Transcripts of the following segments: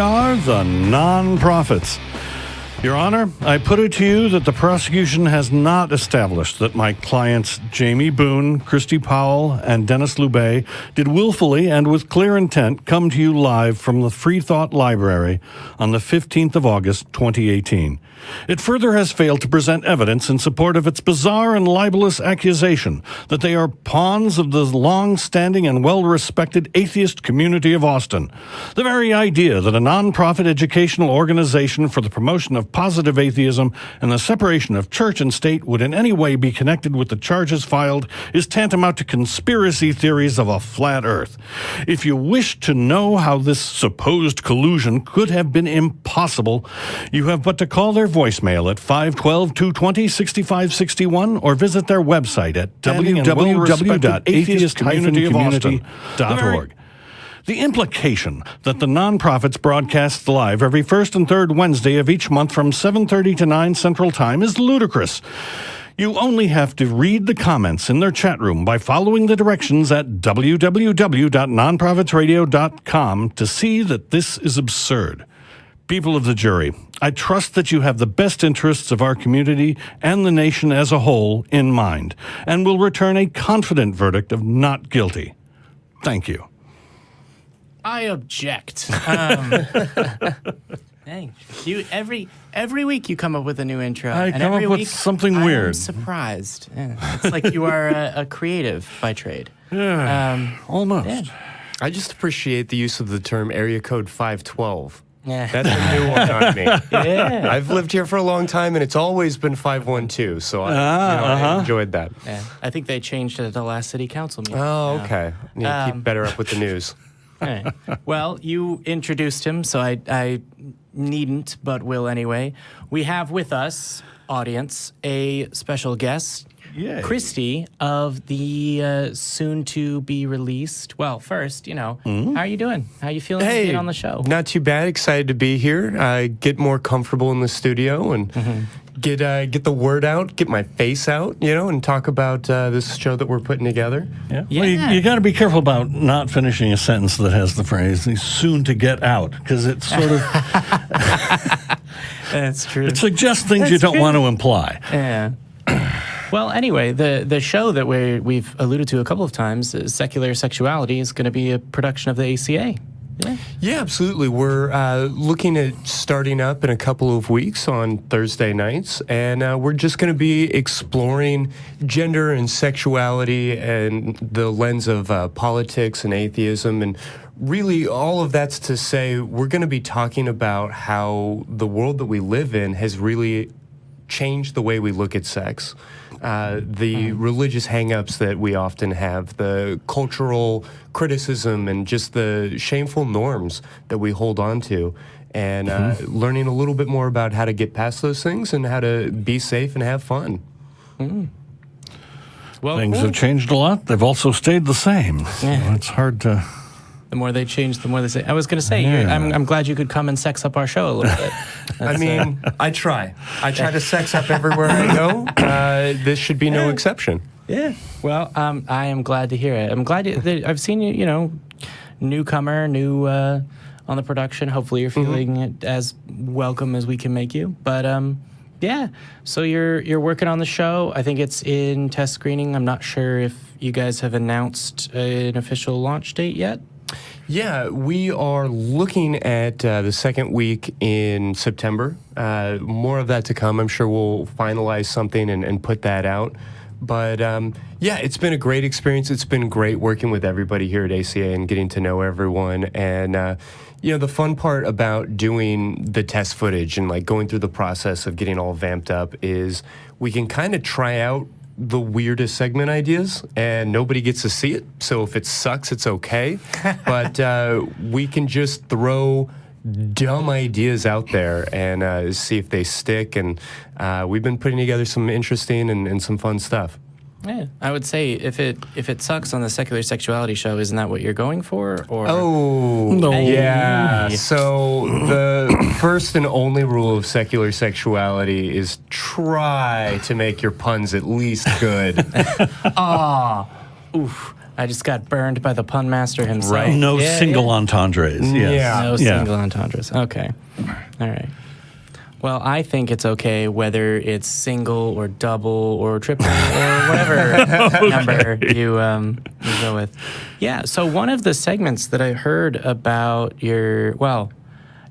are the Non-Prophets. Your Honor, I put it to you that the prosecution has not established that my clients Jamie Boone, Christy Powell, and Denis Loubet did willfully and with clear intent come to you live from the Free Thought Library on the 15th of August, 2018. It further has failed to present evidence in support of its bizarre and libelous accusation that they are pawns of the long-standing and well-respected Atheist Community of Austin. The very idea that a non-profit educational organization for the promotion of positive atheism and the separation of church and state would in any way be connected with the charges filed is tantamount to conspiracy theories of a flat earth. If you wish to know how this supposed collusion could have been impossible, you have but to call their voicemail at 512-220-6561 or visit their website at www.atheist-community.org. The implication that the Non-Prophets broadcasts live every first and third Wednesday of each month from 7:30 to 9 Central Time is ludicrous. You only have to read the comments in their chat room by following the directions at www.nonprofitsradio.com to see that this is absurd. People of the jury, I trust that you have the best interests of our community and the nation as a whole in mind, and will return a confident verdict of not guilty. Thank you. I object. Hey, you every week you come up with a new intro. I come up with something weird. I'm surprised. Yeah. It's like you are a creative by trade. Yeah, almost. Yeah. I just appreciate the use of the term area code 512. Yeah. That's a new one on me. Yeah. I've lived here for a long time, and it's always been 512, so I enjoyed that. Yeah. I think they changed it at the last city council meeting. Oh, okay. Need to keep better up with the news. Right. Well, you introduced him, so I needn't, but will anyway. We have with us, audience, a special guest, Yay. Christy of the soon-to-be-released. Well, first, how are you doing? How are you feeling being on the show? Not too bad. Excited to be here. Get more comfortable in the studio and get the word out, get my face out, and talk about this show that we're putting together. Yeah. Well, you got to be careful about not finishing a sentence that has the phrase "he's soon to get out," because it's sort of That's true. it suggests things you don't want to imply. Yeah. Well, anyway, the show that we've alluded to a couple of times, Secular Sexuality, is going to be a production of the ACA. Yeah, absolutely. We're looking at starting up in a couple of weeks on Thursday nights, and we're just going to be exploring gender and sexuality and the lens of politics and atheism, and really all of that's to say we're going to be talking about how the world that we live in has really changed the way we look at sex. The religious hang-ups that we often have, the cultural criticism, and just the shameful norms that we hold on to, and learning a little bit more about how to get past those things and how to be safe and have fun. Well, Things have changed a lot. They've also stayed the same. So it's hard to... The more they change, the more they say. I was going to say, I'm glad you could come and sex up our show a little bit. I mean, I try to sex up everywhere I go. This should be no exception. Yeah. Well, I am glad to hear it. I'm glad I've seen you, newcomer, new on the production. Hopefully you're feeling it as welcome as we can make you. But, yeah. So you're working on the show. I think it's in test screening. I'm not sure if you guys have announced an official launch date yet. Yeah, we are looking at the second week in September. More of that to come. I'm sure we'll finalize something and put that out. But yeah, it's been a great experience. It's been great working with everybody here at ACA and getting to know everyone. And the fun part about doing the test footage and like going through the process of getting all vamped up is we can kind of try out the weirdest segment ideas, and nobody gets to see it. So if it sucks, it's okay. But we can just throw dumb ideas out there and see if they stick. And we've been putting together some interesting and some fun stuff. Yeah, I would say if it sucks on the Secular Sexuality show, isn't that what you're going for? Or No. Yeah. So the first and only rule of Secular Sexuality is try to make your puns at least good. Oof. I just got burned by the pun master himself. Right. No single entendres. Yes. Yeah. No single entendres. Okay. All right. Well, I think it's okay whether it's single or double or triple or whatever number you go with. Yeah. So one of the segments that I heard about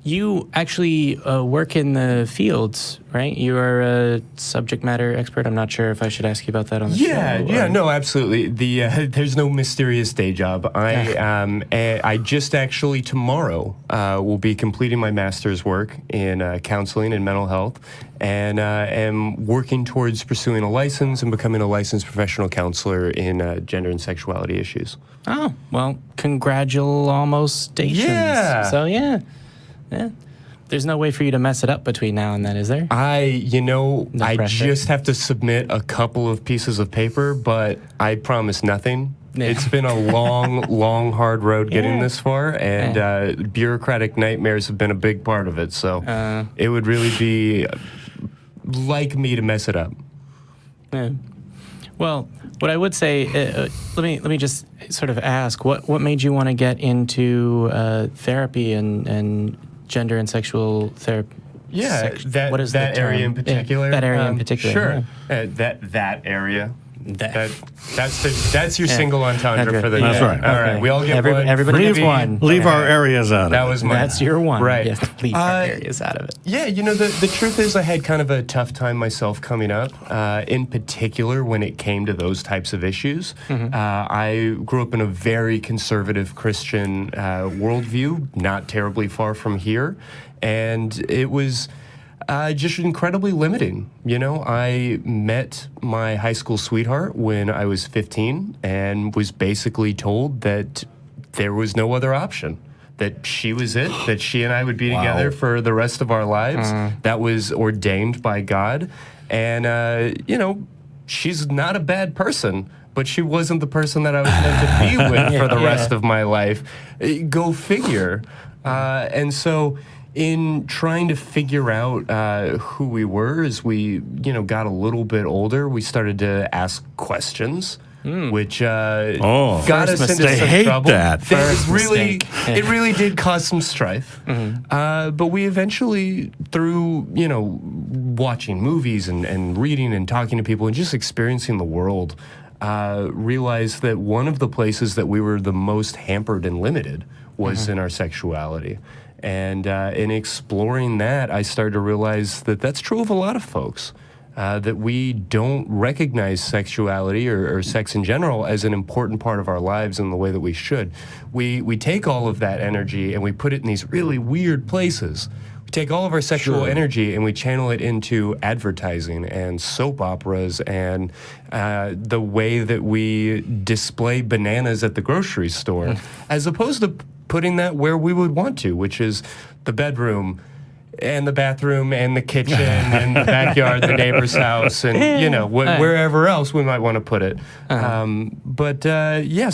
you actually work in the fields, right? You are a subject matter expert. I'm not sure if I should ask you about that on the show. Yeah, no, absolutely. There's no mysterious day job. I just actually tomorrow will be completing my master's work in counseling and mental health, and am working towards pursuing a license and becoming a licensed professional counselor in gender and sexuality issues. Oh, well, congratulations. Yeah. So, yeah. There's no way for you to mess it up between now and then, is there? I pressure. just have to submit a couple of pieces of paper, but I promise nothing. Yeah. It's been a long, hard road getting this far, and bureaucratic nightmares have been a big part of it. So it would really be like me to mess it up. Yeah. Well, what I would say, let me just sort of ask, what made you want to get into therapy and gender and sexual therapy? Yeah, what is that the term? area in particular. Yeah, that area in particular. Sure. Yeah. That area. That's your Yeah. single entendre for the. That's right. All right, we all get one. Everybody gets one. Leave our areas out of That it. was my. That's your one. Right. Yes, leave our areas out of it. Yeah, the truth is I had kind of a tough time myself coming up, in particular when it came to those types of issues. I grew up in a very conservative Christian worldview, not terribly far from here, and it was just incredibly limiting. I met my high school sweetheart when I was 15 and was basically told that there was no other option. That she was it, that she and I would be together for the rest of our lives. That was ordained by God. And, she's not a bad person, but she wasn't the person that I was meant to be with for the rest of my life. Go figure. And so in trying to figure out who we were as we, got a little bit older, we started to ask questions. Which got us into They some hate trouble. that. It really did cause some strife. But we eventually, through watching movies and reading and talking to people and just experiencing the world, realized that one of the places that we were the most hampered and limited was in our sexuality. And in exploring that, I started to realize that that's true of a lot of folks. That we don't recognize sexuality or sex in general as an important part of our lives in the way that we should. We take all of that energy and we put it in these really weird places. We take all of our sexual energy and we channel it into advertising and soap operas and the way that we display bananas at the grocery store, as opposed to putting that where we would want to, which is the bedroom, and the bathroom, and the kitchen, and the backyard, the neighbor's house, and wherever else we might want to put it.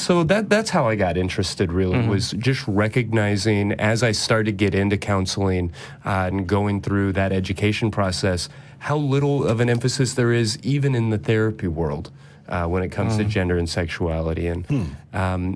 So that's how I got interested. Really, was just recognizing as I started to get into counseling and going through that education process, how little of an emphasis there is even in the therapy world. When it comes to gender and sexuality, and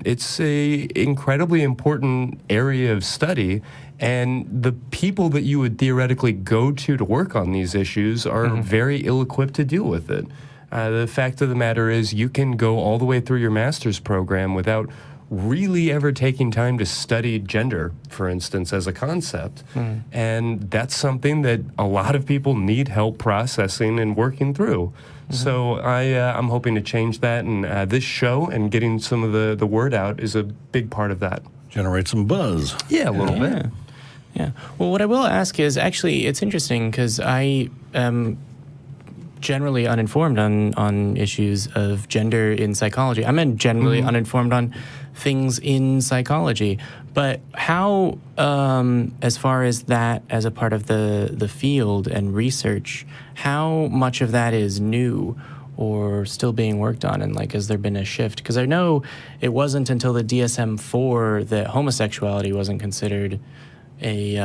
it's a incredibly important area of study. And the people that you would theoretically go to work on these issues are very ill-equipped to deal with it. The fact of the matter is you can go all the way through your master's program without really ever taking time to study gender, for instance, as a concept. And that's something that a lot of people need help processing and working through. So I'm hoping to change that, and this show and getting some of the word out is a big part of that. Generate some buzz. Yeah, a little bit. Yeah. Well, what I will ask is, actually, it's interesting because I am generally uninformed on issues of gender in psychology. I'm generally uninformed on things in psychology. But how, as far as that as a part of the field and research, how much of that is new or still being worked on? And has there been a shift? Because I know it wasn't until the DSM-4 that homosexuality wasn't considered a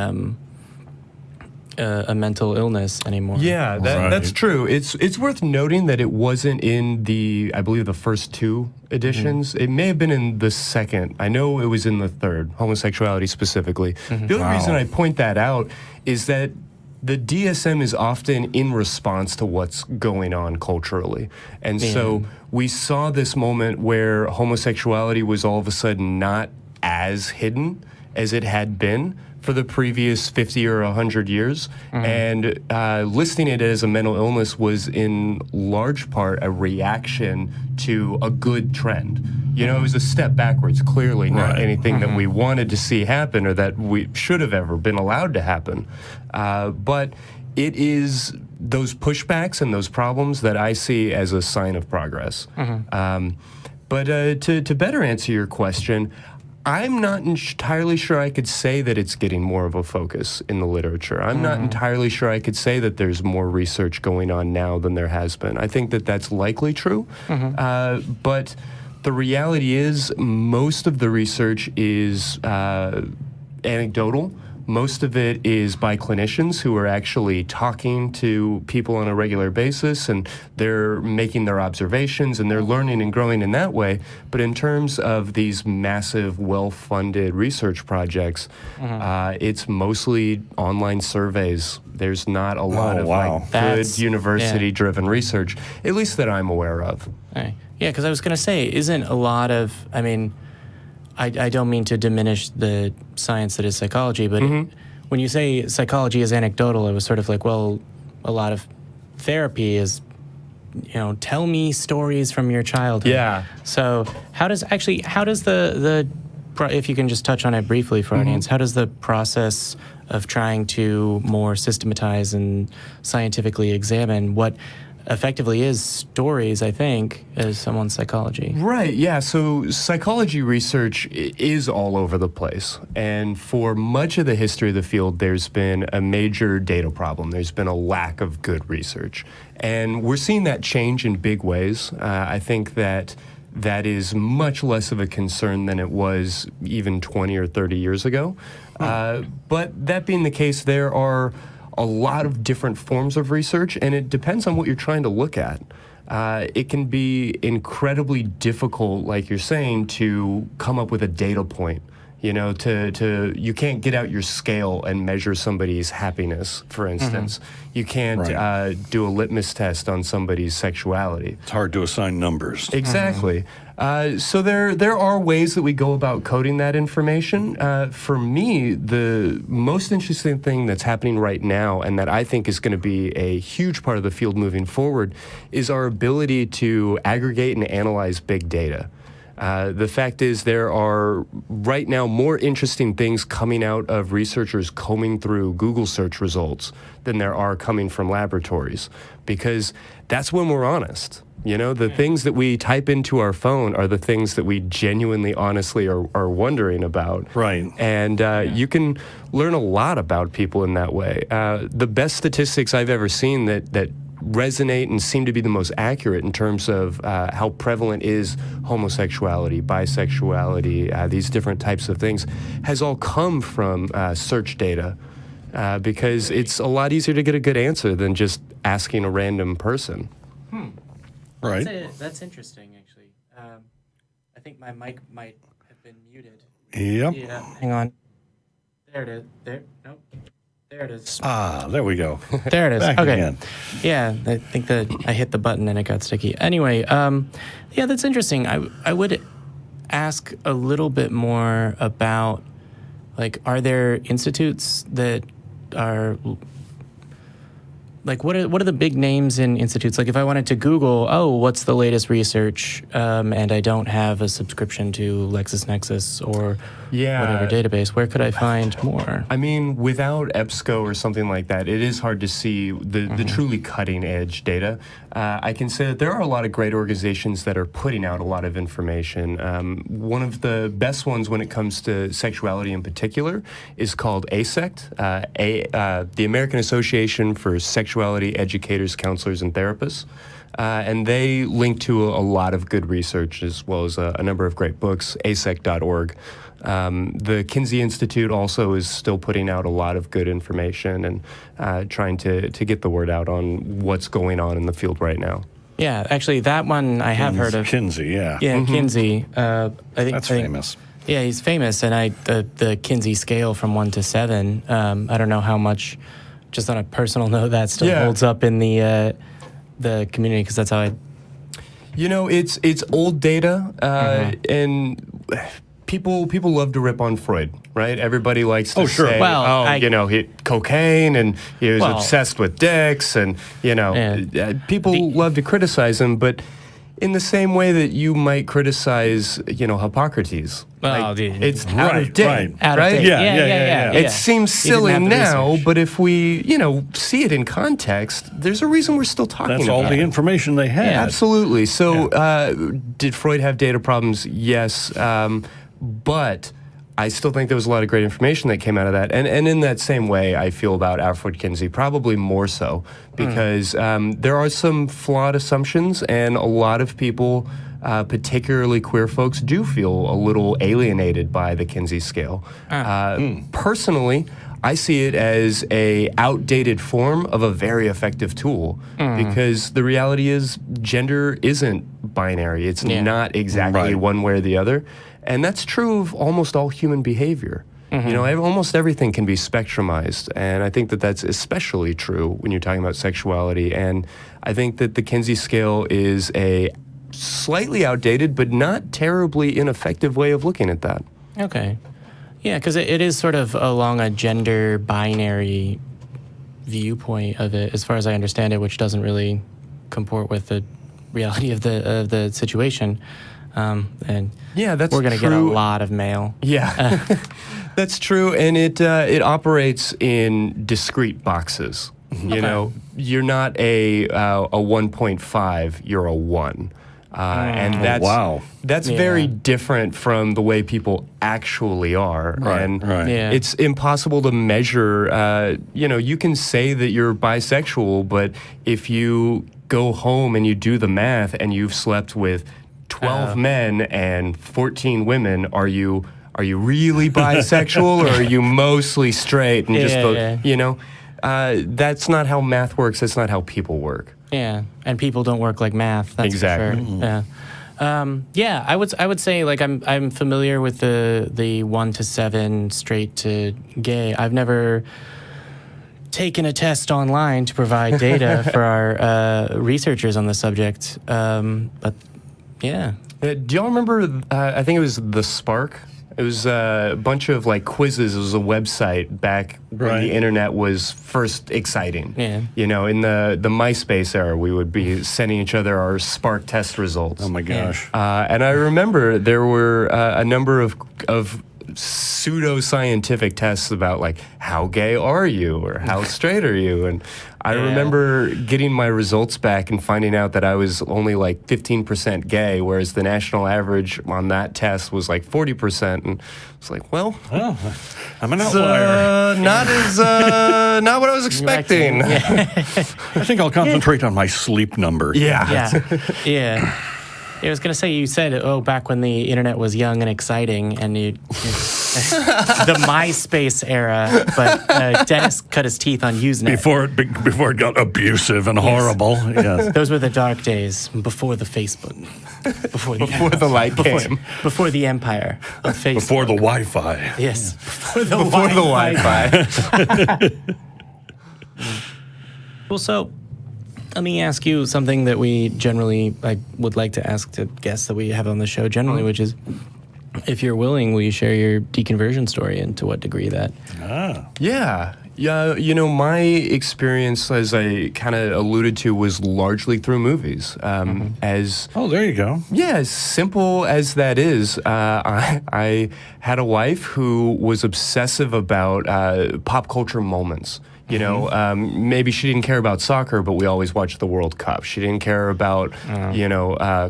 a mental illness anymore. Yeah, Right. that's true. It's worth noting that it wasn't in I believe the first two editions. It may have been in the second. I know it was in the third, homosexuality specifically. The only reason I point that out is that the DSM is often in response to what's going on culturally. And so we saw this moment where homosexuality was all of a sudden not as hidden as it had been for the previous 50 or 100 years. And listing it as a mental illness was in large part a reaction to a good trend. You know, it was a step backwards, clearly not anything that we wanted to see happen or that we should have ever been allowed to happen. But it is those pushbacks and those problems that I see as a sign of progress. But to better answer your question, I'm not entirely sure I could say that it's getting more of a focus in the literature. I'm not entirely sure I could say that there's more research going on now than there has been. I think that that's likely true, but the reality is most of the research is anecdotal. Most of it is by clinicians who are actually talking to people on a regular basis, and they're making their observations, and they're learning and growing in that way. But in terms of these massive, well-funded research projects, it's mostly online surveys. There's not a lot of good university-driven research, at least that I'm aware of. Yeah, because I was going to say, isn't a lot of, I mean, I don't mean to diminish the science that is psychology, but when you say psychology is anecdotal, it was sort of like, well, a lot of therapy is, you know, tell me stories from your childhood. Yeah. So how does the if you can just touch on it briefly for audience, how does the process of trying to more systematize and scientifically examine what effectively is stories, I think, as someone's psychology. Right, yeah. So psychology research is all over the place. And for much of the history of the field, there's been a major data problem. There's been a lack of good research. And we're seeing that change in big ways. I think that is much less of a concern than it was even 20 or 30 years ago. But that being the case, there are a lot of different forms of research, and it depends on what you're trying to look at. It can be incredibly difficult, like you're saying, to come up with a data point. You know, you can't get out your scale and measure somebody's happiness, for instance. You can't do a litmus test on somebody's sexuality. It's hard to assign numbers. Exactly. So there are ways that we go about coding that information. For me, the most interesting thing that's happening right now, and that I think is going to be a huge part of the field moving forward, is our ability to aggregate and analyze big data. The fact is there are right now more interesting things coming out of researchers combing through Google search results than there are coming from laboratories, because that's when we're honest. You know, the things that we type into our phone are the things that we genuinely, honestly are wondering about. Right. And you can learn a lot about people in that way. The best statistics I've ever seen that resonate and seem to be the most accurate in terms of how prevalent is homosexuality, bisexuality, these different types of things, has all come from search data, because it's a lot easier to get a good answer than just asking a random person. Right. That's interesting, actually. I think my mic might have been muted. Yep. Yeah, hang on. There it is. There. Nope. There it is. Ah, there we go. There it is. Back Okay. again. Yeah, I think that I hit the button and it got sticky. Anyway, yeah, that's interesting. I would ask a little bit more about, like, are there institutes that are, like, what are the big names in institutes? Like, if I wanted to Google, what's the latest research, and I don't have a subscription to LexisNexis or whatever database, where could I find more? I mean, without EBSCO or something like that, it is hard to see the truly cutting-edge data. I can say that there are a lot of great organizations that are putting out a lot of information. One of the best ones when it comes to sexuality in particular is called ACA'S, the American Association for Sexuality Educators, Counselors, and Therapists. And they link to a lot of good research, as well as a number of great books, asec.org. The Kinsey Institute also is still putting out a lot of good information and trying to get the word out on what's going on in the field right now. Yeah, actually, that one I have heard of. Kinsey, yeah. Yeah, Kinsey. I think That's famous. Yeah, he's famous, and the Kinsey scale from 1 to 7. I don't know how much, just on a personal note, that still holds up in the community, because that's how I. You know, it's old data, and people love to rip on Freud, right? Everybody likes to say, cocaine, and he was obsessed with dicks, and people love to criticize him, but in the same way that you might criticize, Hippocrates. It's out of date, right? Yeah. It seems silly now, but if we, see it in context, there's a reason we're still talking about it. That's all the information they had. Yeah, absolutely. So did Freud have data problems? Yes. But I still think there was a lot of great information that came out of that. And in that same way, I feel about Alfred Kinsey, probably more so, because there are some flawed assumptions, and a lot of people, particularly queer folks, do feel a little alienated by the Kinsey scale. Personally, I see it as a outdated form of a very effective tool, because the reality is gender isn't binary. It's not exactly one way or the other. And that's true of almost all human behavior. Almost everything can be spectrumized. And I think that that's especially true when you're talking about sexuality. And I think that the Kinsey scale is a slightly outdated, but not terribly ineffective way of looking at that. Okay. Yeah, because it is sort of along a gender binary viewpoint of it, as far as I understand it, which doesn't really comport with the reality of the situation. And that's we're going to true. get a lot of mail. Yeah, that's true, and it operates in discrete boxes. You're not a 1.5. You're a 1. And that's very different from the way people actually are. It's impossible to measure. You can say that you're bisexual, but if you go home and you do the math and you've slept with 12 men and 14 women, are you really bisexual, or are you mostly straight? And that's not how math works. That's not how people work. Yeah, and people don't work like math. That's exactly. For sure. Yeah. I would say, like, I'm familiar with the 1 to 7 straight to gay. I've never taken a test online to provide data for our researchers on the subject, but. Yeah. Do y'all remember, I think it was The Spark? It was a bunch of quizzes. It was a website back when the internet was first exciting. Yeah. In the MySpace era, we would be sending each other our Spark test results. Oh my gosh. And I remember there were a number of pseudo-scientific tests about how gay are you, or how straight are you, and I remember getting my results back and finding out that I was only 15% gay, whereas the national average on that test was 40%, and it's I'm an outlier. Not what I was expecting. I think I'll concentrate on my sleep number. Yeah. I was going to say, you said, back when the internet was young and exciting, and the MySpace era, but Dennis cut his teeth on Usenet. Before it got abusive and horrible. Yes. Those were the dark days before the Facebook. Before the light came. Before the empire of Facebook. Before the Wi-Fi. Yes. Before the Wi-Fi. Well, so let me ask you something that we generally would like to ask to guests that we have on the show generally, which is, if you're willing, will you share your deconversion story, and to what degree that? Yeah, my experience, as I kind of alluded to, was largely through movies. There you go. Yeah, as simple as that is, I had a wife who was obsessive about pop culture moments. Maybe she didn't care about soccer, but we always watched the World Cup. She didn't care about,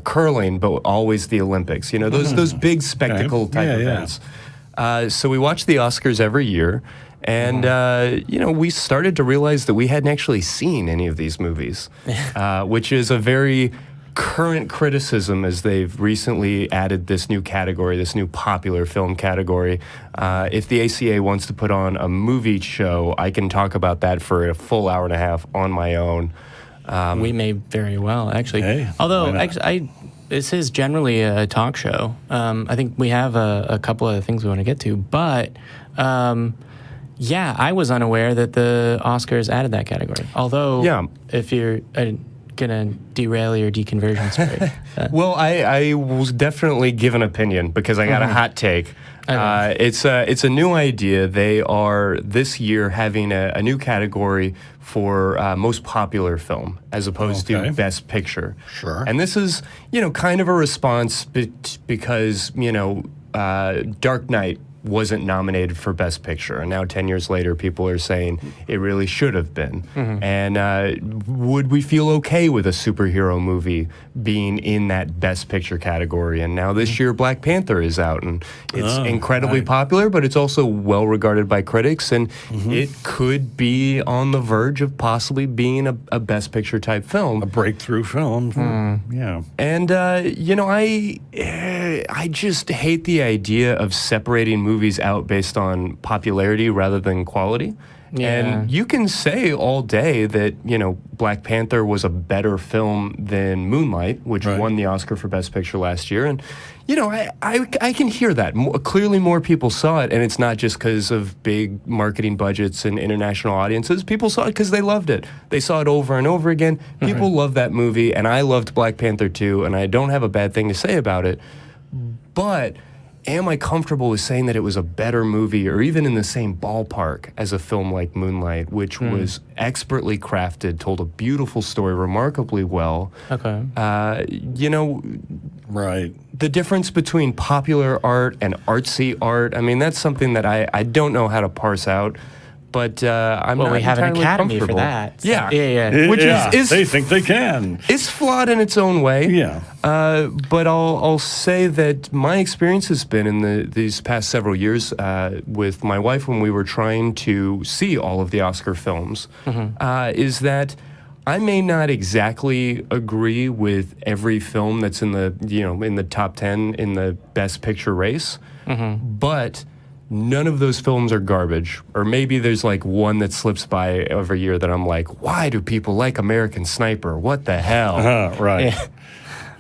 curling, but always the Olympics. Those big spectacle type events. So we watched the Oscars every year, and we started to realize that we hadn't actually seen any of these movies, which is a very current criticism is they've recently added this new category, this new popular film category. If the ACA wants to put on a movie show, I can talk about that for a full hour and a half on my own. We may very well, actually. Hey, Although, why not? actually, this is generally a talk show. I think we have a couple of things we want to get to, but yeah, I was unaware that the Oscars added that category. Although, if you're gonna derail your deconversion story, well, I was definitely give an opinion because I got a hot take. Okay. It's a new idea. They are this year having a new category for most popular film as opposed to Best Picture. Sure. And this is, kind of a response because, Dark Knight wasn't nominated for Best Picture, and now 10 years later, people are saying it really should have been. And would we feel okay with a superhero movie being in that Best Picture category? And now this year, Black Panther is out, and it's incredibly popular, but it's also well regarded by critics, and it could be on the verge of possibly being a Best Picture type film. A breakthrough film. Yeah. And, I just hate the idea of separating movies out based on popularity rather than quality. Yeah. And you can say all day that, Black Panther was a better film than Moonlight, which won the Oscar for Best Picture last year. And, I can hear that. Clearly more people saw it, and it's not just because of big marketing budgets and international audiences. People saw it because they loved it. They saw it over and over again. People love that movie, and I loved Black Panther too, and I don't have a bad thing to say about it. But am I comfortable with saying that it was a better movie or even in the same ballpark as a film like Moonlight, which was expertly crafted, told a beautiful story remarkably well? Okay. Right. The difference between popular art and artsy art, I mean, that's something that I don't know how to parse out. But I'm not we have an entirely academy for comfortable. that. So- Yeah. yeah. Which is they think they can. It's flawed in its own way. Yeah. But I'll say that my experience has been in these past several years with my wife when we were trying to see all of the Oscar films, is that I may not exactly agree with every film that's in the top 10 in the Best Picture race, but none of those films are garbage. Or maybe there's like one that slips by every year that I'm like, why do people like American Sniper? What the hell? Right.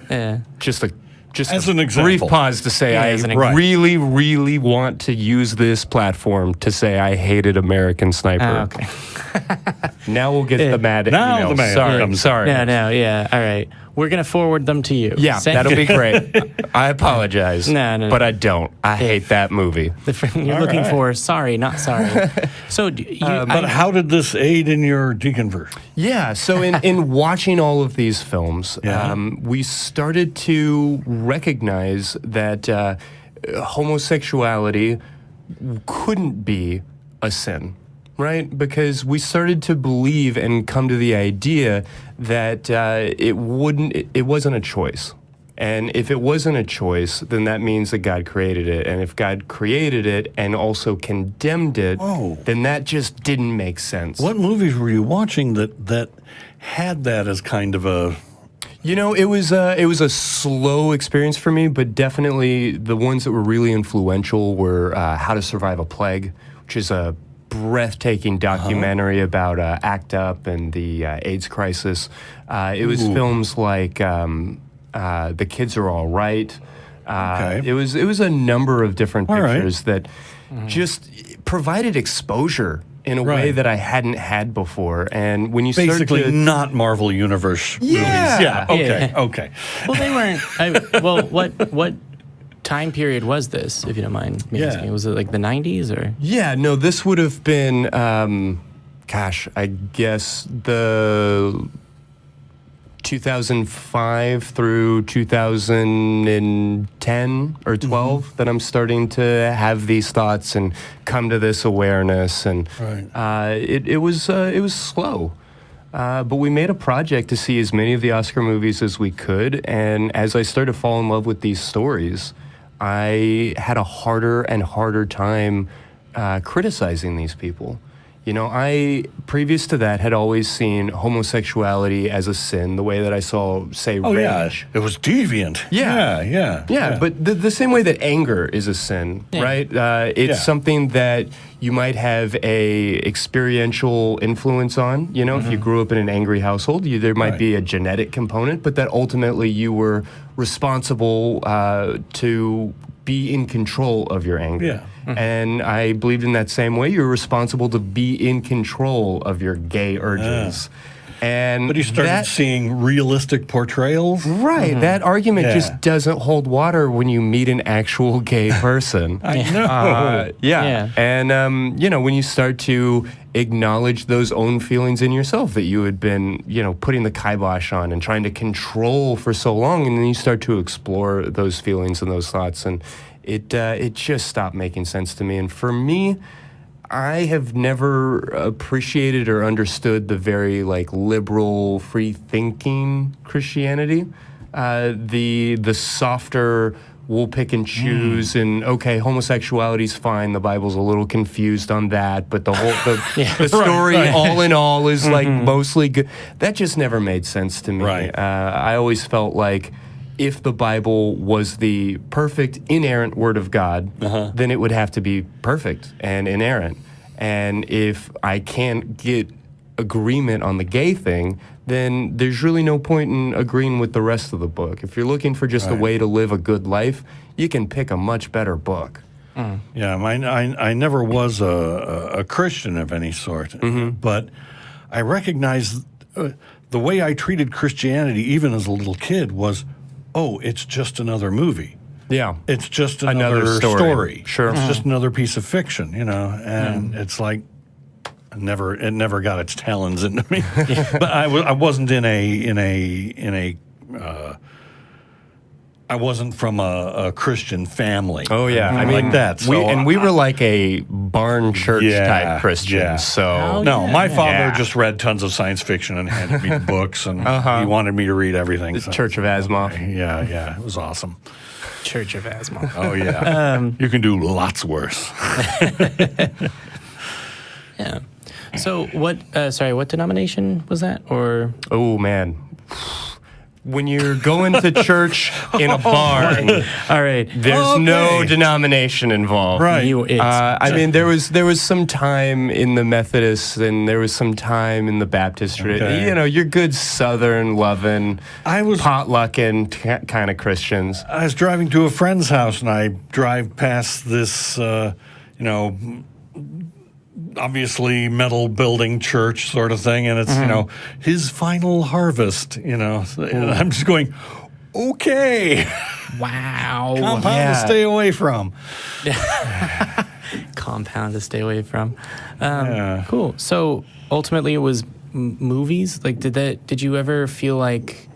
Yeah. Just As a an example. brief pause to say I as an really, really want to use this platform to say I hated American Sniper. Okay. Now we'll get the mad Now emails. the mail Sorry, comes. sorry. No, yeah. All right. We're going to forward them to you. Yeah, Send- that'll be great. I apologize. No. But I don't. I hate that movie. You're looking for sorry, not sorry. So, But how did this aid in your deconversion? Yeah, so in watching all of these films, we started to recognize that homosexuality couldn't be a sin, right? Because we started to believe and come to the idea that it wasn't a choice. And if it wasn't a choice, then that means that God created it. And if God created it and also condemned it, then that just didn't make sense. What movies were you watching that had that as kind of a... It was a slow experience for me, but definitely the ones that were really influential were How to Survive a Plague, which is a breathtaking documentary about ACT UP and the AIDS crisis. It was films like The Kids Are All Right. It was a number of different pictures that just provided exposure in a way that I hadn't had before. And when you Basically start to... not Marvel Universe movies. Yeah. Okay. Well, they weren't. What time period was this, if you don't mind me asking? Was it like the 90s or? Yeah, no, this would have been, I guess the 2005 through 2010 or 12 that I'm starting to have these thoughts and come to this awareness. And it was slow. But we made a project to see as many of the Oscar movies as we could. And as I started to fall in love with these stories, I had a harder and harder time criticizing these people. I, previous to that, had always seen homosexuality as a sin, the way that I saw, say, rage. It was deviant. Yeah, but the same way that anger is a sin, right? It's something that you might have a experiential influence on. If you grew up in an angry household, there might be a genetic component, but that ultimately you were responsible to be in control of your anger. Yeah. And I believed in that same way. You're responsible to be in control of your gay urges. But you started seeing realistic portrayals? Right. That argument just doesn't hold water when you meet an actual gay person. I know. And, when you start to acknowledge those own feelings in yourself that you had been, putting the kibosh on and trying to control for so long, and then you start to explore those feelings and those thoughts, and it just stopped making sense to me. And for me, I have never appreciated or understood the very liberal, free-thinking Christianity. The softer, we'll pick and choose, and okay, homosexuality's fine. The Bible's a little confused on that, but the story, all in all, is mostly good. That just never made sense to me. Right. I always felt like if the Bible was the perfect, inerrant Word of God, then it would have to be perfect and inerrant. And if I can't get agreement on the gay thing, then there's really no point in agreeing with the rest of the book. If you're looking for just a way to live a good life, you can pick a much better book. Yeah, I never was a Christian of any sort, but I recognize the way I treated Christianity, even as a little kid, was, it's just another movie. Yeah. It's just another story. Sure. It's just another piece of fiction, and it's like it never got its talons into me. But I wasn't I wasn't from a Christian family. Oh yeah, I mean like that. So we were like a barn church type Christians. Yeah. So my father just read tons of science fiction and handed me books, and he wanted me to read everything. The Church of Azimuth. Yeah, it was awesome. Church of Azimuth. Oh yeah, you can do lots worse. Yeah. So what? What denomination was that? Or oh man. When you're going to church in a barn, all right, there's no denomination involved. Right. There was some time in the Methodists and there was some time in the Baptist. Okay. You're good Southern loving, potlucking kind of Christians. I was driving to a friend's house and I drive past this, obviously metal building church sort of thing, and it's his final harvest, and I'm just going, okay, wow, compound to stay away from. Compound to stay away from. Cool. So ultimately, it was movies. Did you ever feel like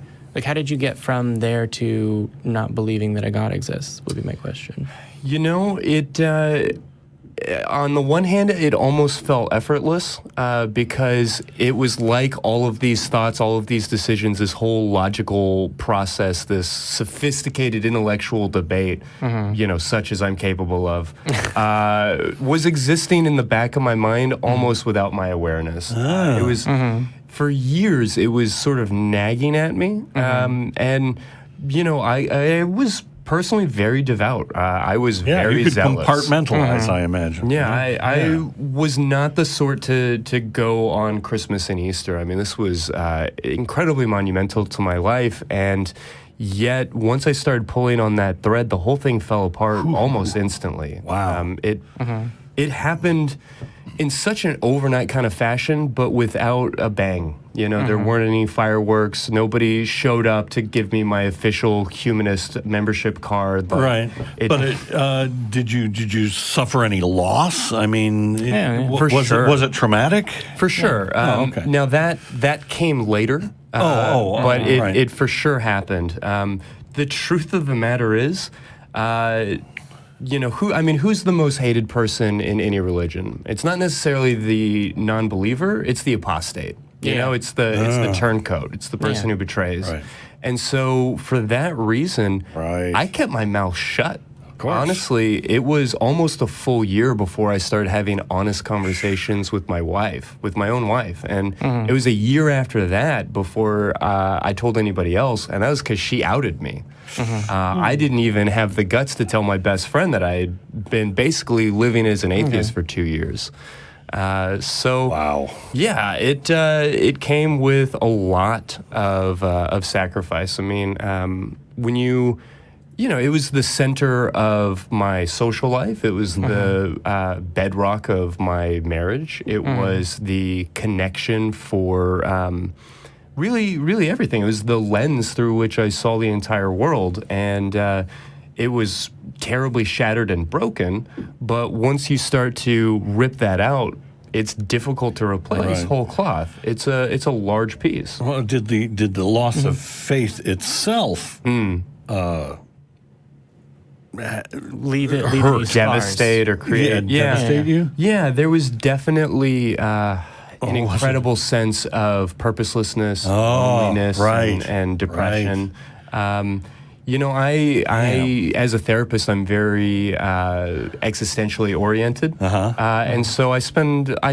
how did you get from there to not believing that a God exists? Would be my question. On the one hand, it almost felt effortless because it was like all of these thoughts, all of these decisions, this whole logical process, this sophisticated intellectual debate, such as I'm capable of, was existing in the back of my mind almost without my awareness. It was, for years, it was sort of nagging at me. I was personally very devout. I was very zealous. Compartmentalize, I imagine. Yeah, I was not the sort to go on Christmas and Easter. I mean, this was incredibly monumental to my life, and yet once I started pulling on that thread, the whole thing fell apart almost instantly. Wow. It happened in such an overnight kind of fashion, but without a bang. There weren't any fireworks. Nobody showed up to give me my official humanist membership card. Right. Did you suffer any loss? I mean, was it traumatic? For sure. Okay. Now that came later. But it for sure happened. The truth of the matter is, who's the most hated person in any religion? It's not necessarily the non-believer, it's the apostate. It's the turncoat. It's the person who betrays. Right. And so for that reason, right. I kept my mouth shut. course. Honestly, it was almost a full year before I started having honest conversations with my wife, with my own wife. And it was a year after that before I told anybody else, and that was because she outed me. I didn't even have the guts to tell my best friend that I had been basically living as an atheist for 2 years. Wow. Yeah, it came with a lot of sacrifice. I mean, when you know, it was the center of my social life. It was the bedrock of my marriage. It was the connection for really everything. It was the lens through which I saw the entire world, and it was terribly shattered and broken. But once you start to rip that out, it's difficult to replace whole cloth. It's a large piece. Well, did the loss of faith itself leave it hurt, scars. Devastate or create? Devastate you? Yeah, there was definitely an incredible sense of purposelessness, loneliness, and depression. You know, I as a therapist, I'm very existentially oriented, and so I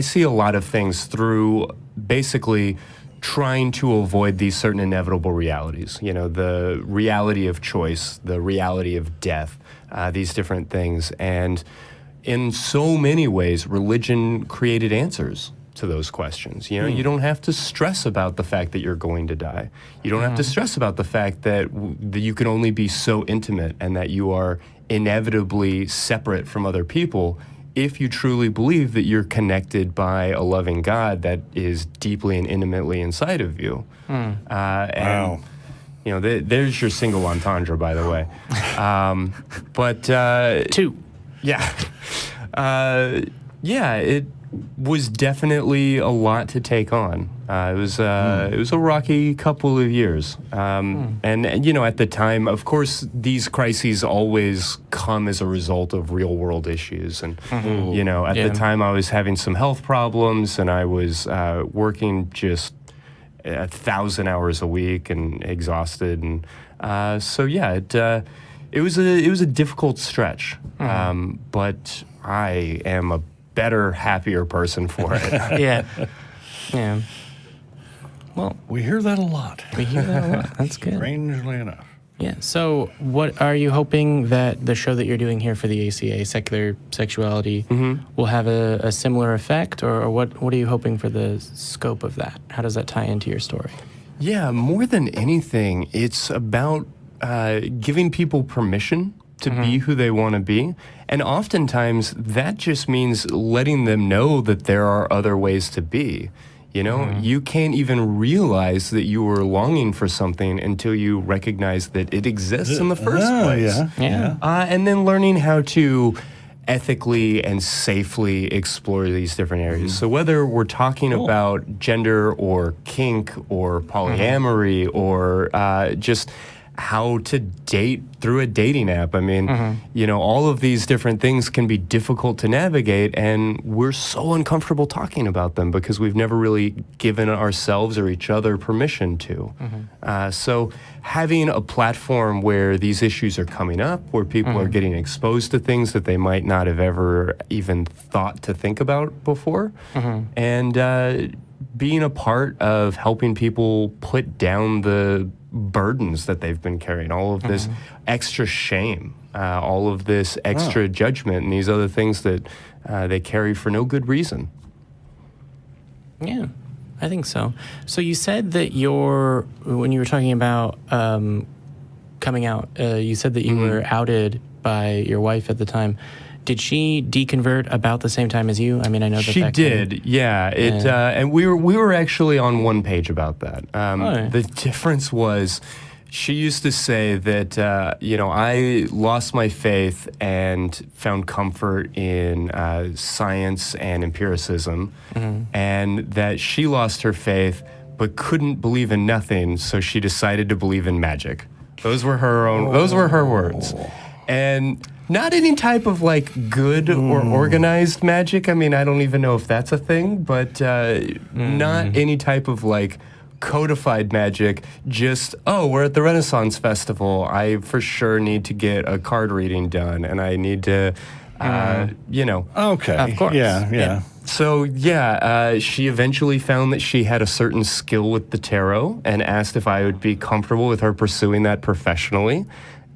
see a lot of things through basically trying to avoid these certain inevitable realities. You know, the reality of choice, the reality of death, these different things, and in so many ways, religion created answers to those questions. You know, you don't have to stress about the fact that you're going to die. You don't have to stress about the fact that you can only be so intimate and that you are inevitably separate from other people if you truly believe that you're connected by a loving God that is deeply and intimately inside of you. And, you know, there's your single entendre, by the way. But Two. yeah. It was definitely a lot to take on. It was a rocky couple of years. And, you know, at the time, of course, these crises always come as a result of real world issues. And, you know, at the time I was having some health problems, and I was working just 1,000 hours a week and exhausted. And so, yeah, it was a difficult stretch. But I am a better, happier person for it. Yeah. Well, We hear that a lot. we hear that a lot. That's good. Strangely enough. Yeah. So, what are you hoping that the show that you're doing here for the ACA, Secular Sexuality, will have a similar effect, or what are you hoping for the scope of that? How does that tie into your story? Yeah, more than anything, it's about giving people permission to be who they want to be. And oftentimes, that just means letting them know that there are other ways to be. You know, you can't even realize that you were longing for something until you recognize that it exists in the first place. And then learning how to ethically and safely explore these different areas. So whether we're talking about gender or kink or polyamory or just how to date through a dating app. I mean, you know, all of these different things can be difficult to navigate, and we're so uncomfortable talking about them because we've never really given ourselves or each other permission to. So having a platform where these issues are coming up, where people are getting exposed to things that they might not have ever even thought to think about before, and being a part of helping people put down the burdens that they've been carrying, all of this extra shame, all of this extra judgment, and these other things that they carry for no good reason. Yeah, I think so. So you said that when you were talking about coming out, you said that you were outed by your wife at the time. Did she deconvert about the same time as you? I mean, I know that she did. Yeah, and we were actually on one page about that. The difference was, she used to say that you know, I lost my faith and found comfort in science and empiricism, and that she lost her faith but couldn't believe in nothing, so she decided to believe in magic. Those were her own. Those were her words, and. Not any type of like good or organized magic. I mean, I don't even know if that's a thing, but not any type of like codified magic, just, we're at the Renaissance Festival. I for sure need to get a card reading done, and I need to, Okay. Of course. Yeah. So, she eventually found that she had a certain skill with the tarot and asked if I would be comfortable with her pursuing that professionally.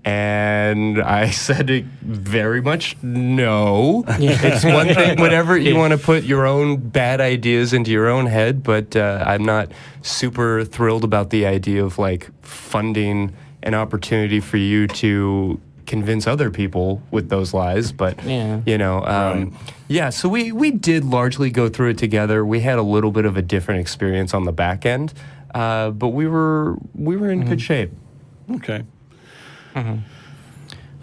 And I said very much no. It's one thing, whenever you want to put your own bad ideas into your own head, but I'm not super thrilled about the idea of like funding an opportunity for you to convince other people with those lies. But so we did largely go through it together. We had a little bit of a different experience on the back end, but we were in good shape. Okay. Mm-hmm.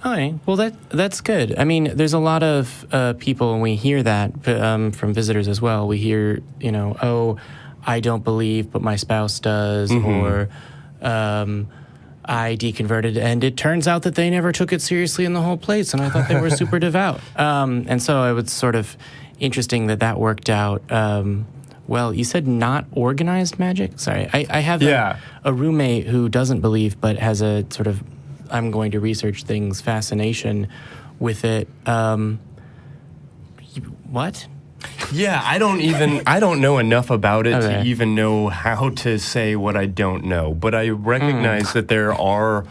All right. Well, that's good. I mean, there's a lot of people, and we hear that from visitors as well. We hear, I don't believe, but my spouse does, or I deconverted, and it turns out that they never took it seriously in the whole place, and I thought they were super devout. And so it was sort of interesting that worked out. Well, you said not organized magic? Sorry. I have a roommate who doesn't believe, but has a sort of I'm going to research things fascination with it. What? Yeah, I don't know enough about it to even know how to say what I don't know. But I recognize that there are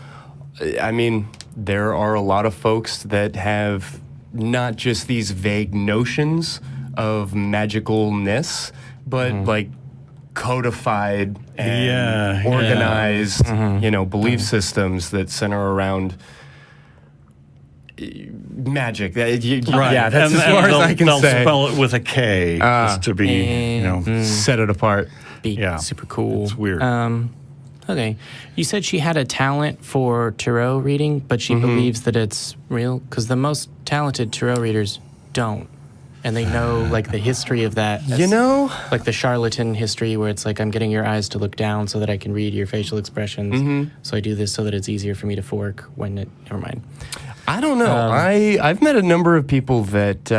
a lot of folks that have not just these vague notions of magicalness, but like codified and organized, belief systems that center around magic. Yeah, that's as far as I can say. They'll spell it with a K just to be, set it apart. Super cool. It's weird. Okay. You said she had a talent for tarot reading, but she believes that it's real? Because the most talented tarot readers don't. And they know, like, the history of that. Like the charlatan history where it's like, I'm getting your eyes to look down so that I can read your facial expressions. So I do this so that it's easier for me to fork when it... Never mind. I don't know. I've met a number of people that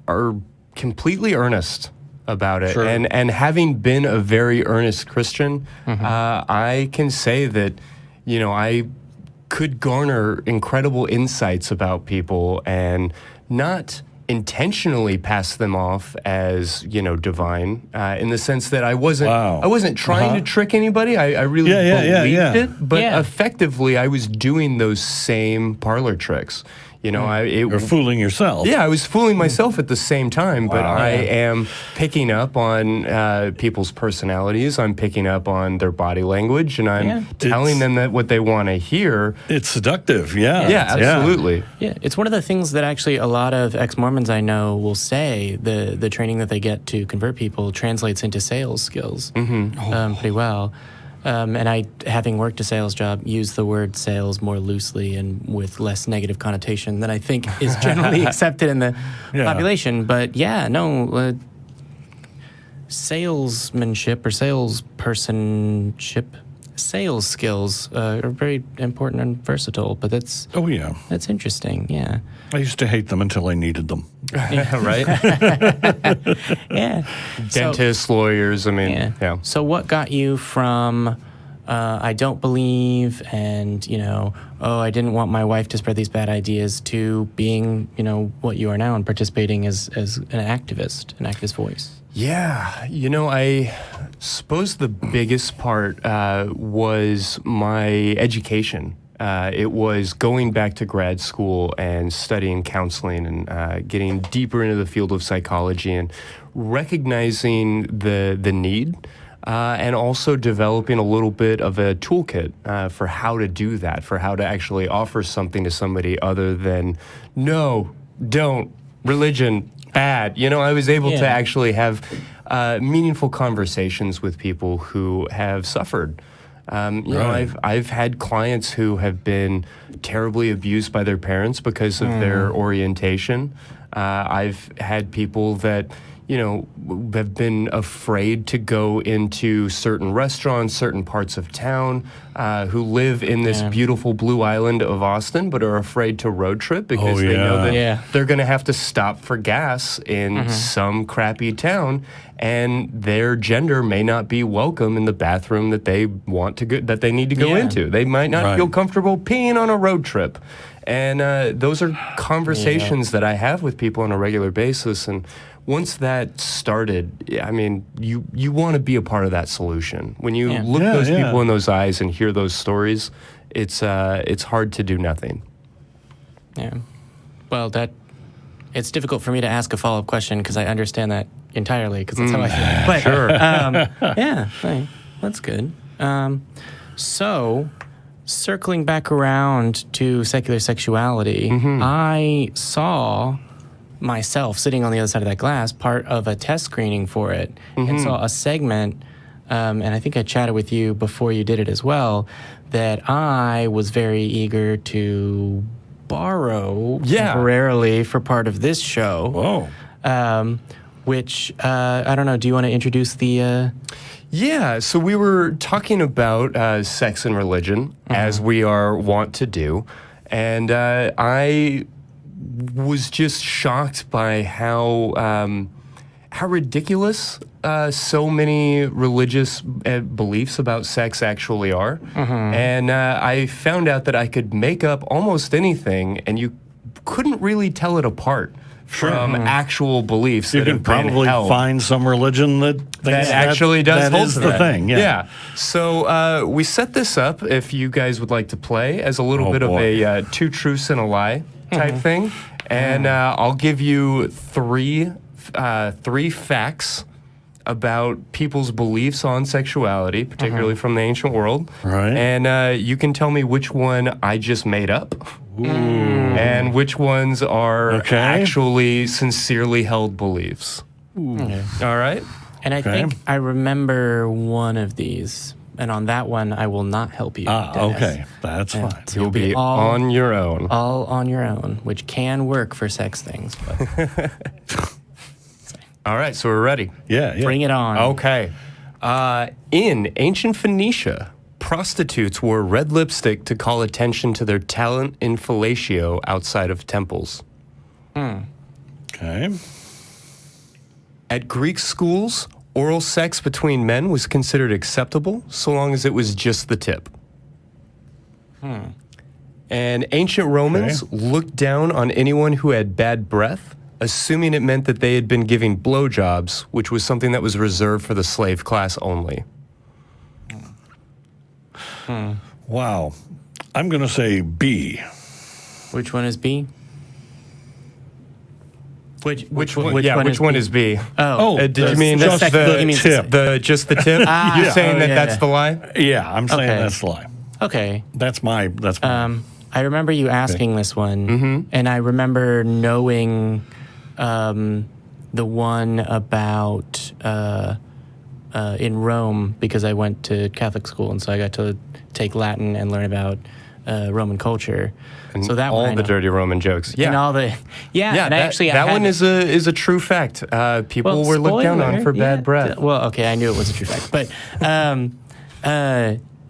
are completely earnest about it. Sure. And having been a very earnest Christian, I can say that, I could garner incredible insights about people and not intentionally pass them off as divine in the sense that I wasn't trying to trick anybody. I really believed it, but effectively I was doing those same parlor tricks. You're fooling yourself. Yeah, I was fooling myself at the same time, but I am picking up on people's personalities. I'm picking up on their body language, and I'm telling them that what they want to hear. It's seductive, yeah. Yeah, absolutely. Yeah, it's one of the things that actually a lot of ex-Mormons I know will say the training that they get to convert people translates into sales skills pretty well. And I, having worked a sales job, use the word sales more loosely and with less negative connotation than I think is generally accepted in the population. But salesmanship or salespersonship, sales skills are very important and versatile. But that's interesting. Yeah, I used to hate them until I needed them. Right? Dentists, lawyers, So what got you from I don't believe and, I didn't want my wife to spread these bad ideas to being, what you are now and participating as an activist voice? Yeah, I suppose the biggest part was my education. It was going back to grad school and studying counseling and getting deeper into the field of psychology and recognizing the need and also developing a little bit of a toolkit for how to do that, for how to actually offer something to somebody other than, no, don't, religion, bad. I was able to actually have meaningful conversations with people who have suffered. I've had clients who have been terribly abused by their parents because of their orientation. I've had people that, have been afraid to go into certain restaurants, certain parts of town, who live in this beautiful blue island of Austin, but are afraid to road trip because they know that they're going to have to stop for gas in some crappy town, and their gender may not be welcome in the bathroom that they want to go, that they need to go into. They might not feel comfortable peeing on a road trip. And those are conversations that I have with people on a regular basis. And once that started, I mean, you want to be a part of that solution. When you look those people in those eyes and hear those stories, it's hard to do nothing. Yeah. Well, it's difficult for me to ask a follow-up question because I understand that entirely because that's how I feel. But, sure. That's good. So, circling back around to secular sexuality, I saw myself sitting on the other side of that glass, part of a test screening for it, and saw a segment, and I think I chatted with you before you did it as well, that I was very eager to borrow temporarily for part of this show. Whoa. Which, I don't know, do you want to introduce the... Yeah, so we were talking about sex and religion, as we are wont to do, and I was just shocked by how ridiculous so many religious beliefs about sex actually are. And I found out that I could make up almost anything, and you couldn't really tell it apart from actual beliefs. You can probably find some religion that actually does hold is to the that. thing. Yeah. So we set this up, if you guys would like to play, as a little bit of a two truths and a lie type thing. And I'll give you three facts about people's beliefs on sexuality, particularly from the ancient world. Right. And you can tell me which one I just made up. And which ones are actually sincerely held beliefs. Okay. All right? And I think I remember one of these, and on that one, I will not help you, Dennis. Okay. That's fine. You'll be on your own. All on your own, which can work for sex things. But All right, so we're ready. Yeah. bring it on. Okay. In ancient Phoenicia, prostitutes wore red lipstick to call attention to their talent in fellatio outside of temples. Okay. At Greek schools, oral sex between men was considered acceptable so long as it was just the tip. And ancient Romans looked down on anyone who had bad breath, assuming it meant that they had been giving blowjobs, which was something that was reserved for the slave class only. Wow. I'm going to say B. Which one is B? Which one is B? Did you mean just the tip? Just the tip? You're saying that's the lie? Yeah, I'm saying that's the lie. Okay. That's my. I remember you asking this one, and I remember knowing the one about in Rome because I went to Catholic school, and so I got to take Latin and learn about Roman culture. And so that all one the dirty Roman jokes. And all the and that one is a true fact. People were looked down on for bad breath. Well, okay, I knew it was a true fact, but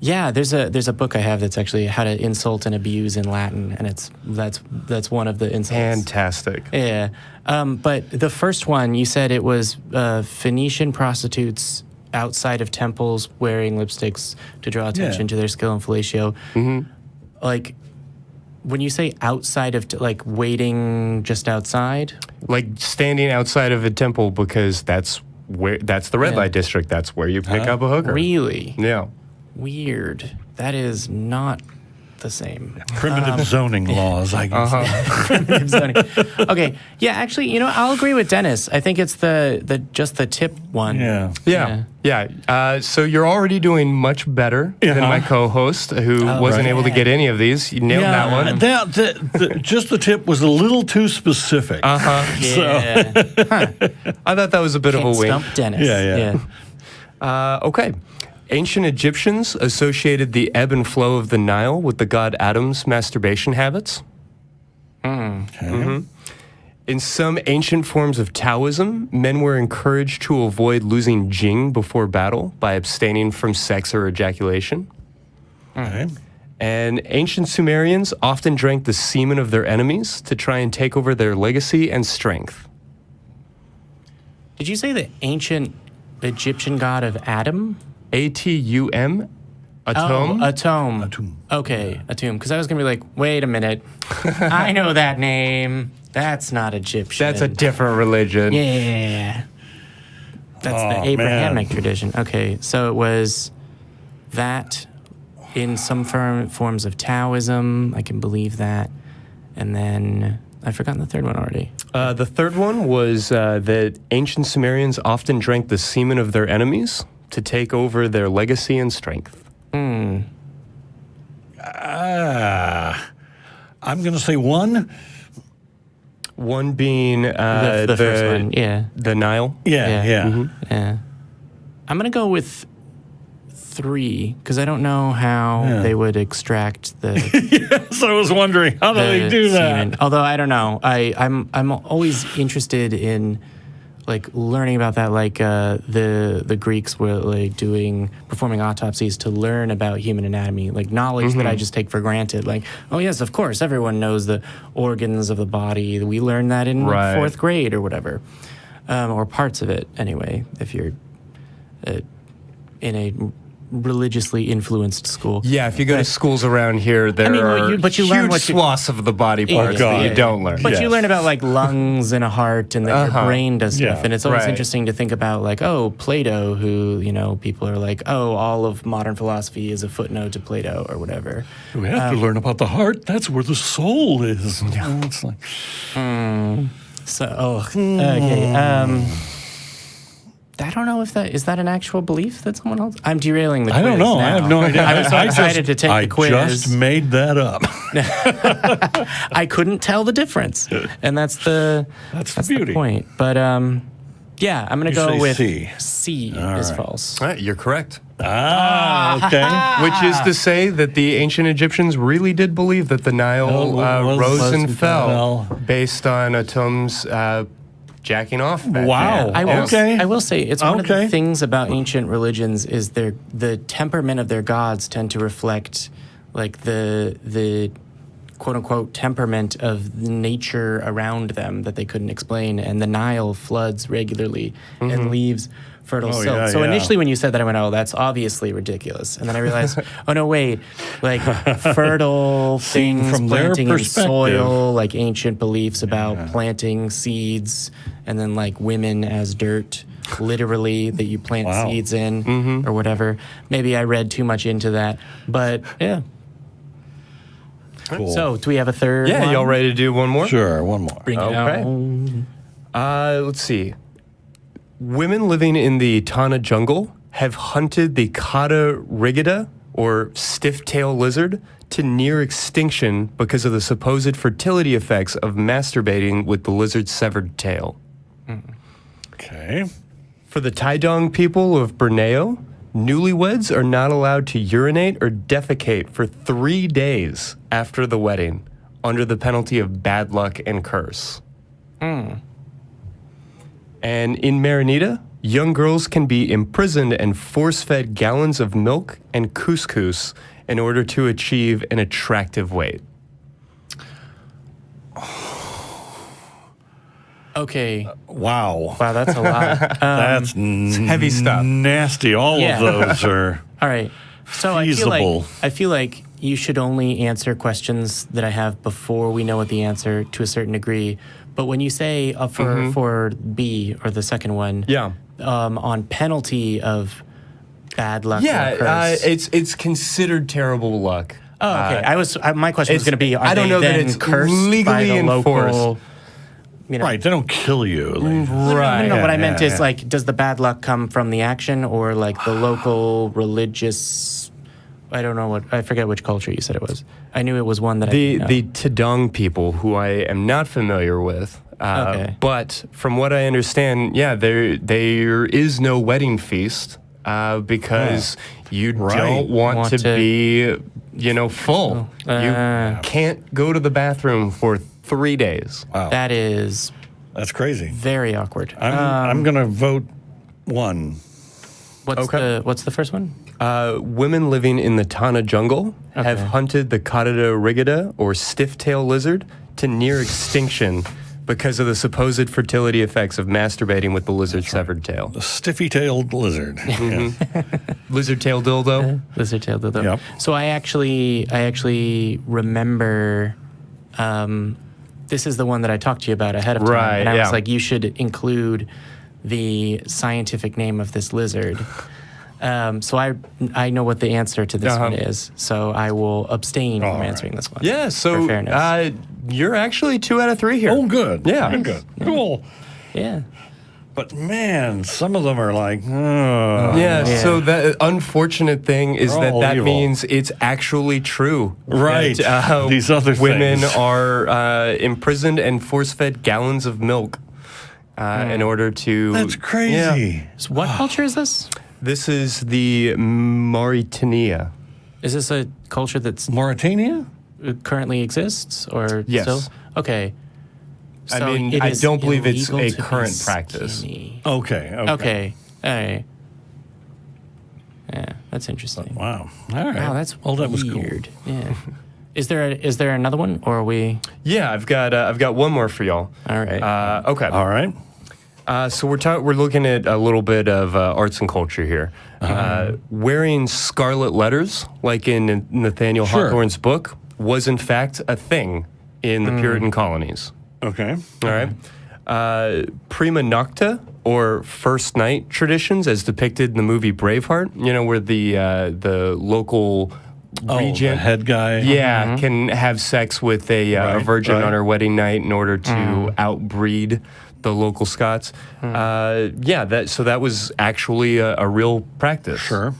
there's a book I have that's actually how to insult and abuse in Latin, and that's one of the insults. Fantastic. Yeah, but the first one you said it was Phoenician prostitutes outside of temples wearing lipsticks to draw attention to their skill in fellatio. Like, when you say outside of, like, waiting just outside? Like standing outside of a temple because that's the red light district. That's where you pick up a hooker. Really? Yeah. Weird. That is not the same. Primitive zoning laws, I guess. Primitive zoning. Okay. Yeah, actually, I'll agree with Dennis. I think it's the just the tip one. Yeah. So you're already doing much better than my co-host, who wasn't able to get any of these. You nailed that one. Just the tip was a little too specific. Yeah. I thought that was a bit of a wink. Stump Dennis. Okay. Ancient Egyptians associated the ebb and flow of the Nile with the god Adam's masturbation habits. In some ancient forms of Taoism, men were encouraged to avoid losing jing before battle by abstaining from sex or ejaculation. Okay. And ancient Sumerians often drank the semen of their enemies to try and take over their legacy and strength. Did you say the ancient Egyptian god of Adam? Atum? Atum? Oh, Atum. Atum. Okay, Atum. Because I was going to be like, wait a minute. I know that name. That's not Egyptian. That's a different religion. Yeah. That's the Abrahamic tradition. Okay, so it was that in some forms of Taoism. I can believe that. And then I've forgotten the third one already. The third one was that ancient Sumerians often drank the semen of their enemies to take over their legacy and strength. I'm going to say one. One being The first one, yeah. the Nile. Yeah. Yeah. I'm going to go with 3, because I don't know how they would extract the Yes, I was wondering, how do they do semen. that? Although I don't know. I'm always interested in like learning about that. Like the Greeks were like performing autopsies to learn about human anatomy, like knowledge that I just take for granted. Like, oh yes, of course, everyone knows the organs of the body. We learned that in like, 4th grade or whatever, or parts of it anyway. If you're in a religiously influenced school. Yeah, if you go to schools around here, there are you huge learn swaths of the body parts that you don't learn. But you learn about like lungs and a heart and that your brain does stuff. Yeah, And it's always interesting to think about like, oh, Plato, who, people are like, oh, all of modern philosophy is a footnote to Plato or whatever. We have to learn about the heart. That's where the soul is. Yeah. It's like, Okay. I don't know if is that an actual belief that someone else. I'm derailing the quiz. I don't know. now. I have no idea. I was so excited to take the quiz. I just made that up. I couldn't tell the difference, and that's the beauty. the point. But yeah, I'm going to go say with C. C is right. false. All right, you're correct. Okay. Which is to say that the ancient Egyptians really did believe that the Nile rose and fell based on Atum's jacking off. Wow. I will say it's one of the things about ancient religions is the temperament of their gods tend to reflect like the quote unquote temperament of nature around them that they couldn't explain, and the Nile floods regularly and leaves fertile silt. So initially when you said that, I went, oh, that's obviously ridiculous. And then I realized, oh no, wait, like fertile things from their planting in perspective. soil, like ancient beliefs about planting seeds, and then like women as dirt, literally, that you plant seeds in or whatever. Maybe I read too much into that, but yeah. Cool. So do we have a third one? Y'all ready to do one more? Sure, one more. Bring it Okay. on. Let's see. Women living in the Tana jungle have hunted the Kata rigida, or stiff-tail lizard, to near extinction because of the supposed fertility effects of masturbating with the lizard's severed tail. Okay. For the Taidong people of Borneo, newlyweds are not allowed to urinate or defecate for 3 days after the wedding, under the penalty of bad luck and curse. And in Marinita, young girls can be imprisoned and force-fed gallons of milk and couscous in order to achieve an attractive weight. Okay. Wow. Wow, that's a lot. That's heavy stuff. Nasty. All of those are All right. So feasible. I feel like you should only answer questions that I have before we know what the answer to a certain degree. But when you say for B or the second one, on penalty of bad luck or curse. It's considered terrible luck. Oh, okay. My question was going to be: Are I don't they know that then it's cursed legally by the enforced. local? right. They don't kill you. Right. No, what I meant is like, does the bad luck come from the action or like the local religious? I don't know I forget which culture you said it was. I knew it was one that the Tadong people, who I am not familiar with. But from what I understand, there is no wedding feast because you don't want to be, full. You can't go to the bathroom for 3 days. Wow. That's crazy. very awkward. I'm going to vote 1. What's the first one? Women living in the Tana jungle have hunted the Carida rigida, or stiff-tail lizard, to near extinction because of the supposed fertility effects of masturbating with the lizard's severed tail. The stiffy-tailed lizard. Yeah. Lizard-tail dildo? Lizard-tailed dildo. Yep. So I actually remember this is the one that I talked to you about ahead of time. Right, and I was yeah. like, you should include the scientific name of this lizard. So I know what the answer to this one is. So I will abstain from answering this one. Yeah, so for fairness. you're actually 2 out of 3 here. Oh, good. Yeah. Very good. Cool. Yeah. But man, some of them are like, Yeah, so the unfortunate thing is They're all that evil. means it's actually true. Right. That, These other women things. are imprisoned and force-fed gallons of milk in order to... That's crazy. Yeah. So what culture is this? This is the Mauritania. Is this a culture that's Mauritania? currently exists or Yes. still? Okay. I So mean, it I is don't believe it's illegal a to be current practice. skinny. Okay. Okay. All right. Yeah, that's interesting. Wow. All right. Wow, that's that was cool. weird. Yeah. Is there another one, or are we? Yeah, I've got one more for y'all. All right. Okay. All right. So we're looking at a little bit of arts and culture here. Wearing scarlet letters, like in Nathaniel Sure. Hawthorne's book, was in fact a thing in the Puritan colonies. Okay. All right. Prima nocta, or first night traditions, as depicted in the movie Braveheart. You know, where the local regent, the head guy. yeah, can have sex with a virgin on her wedding night in order to outbreed the local Scots. That was actually a real practice. Sure.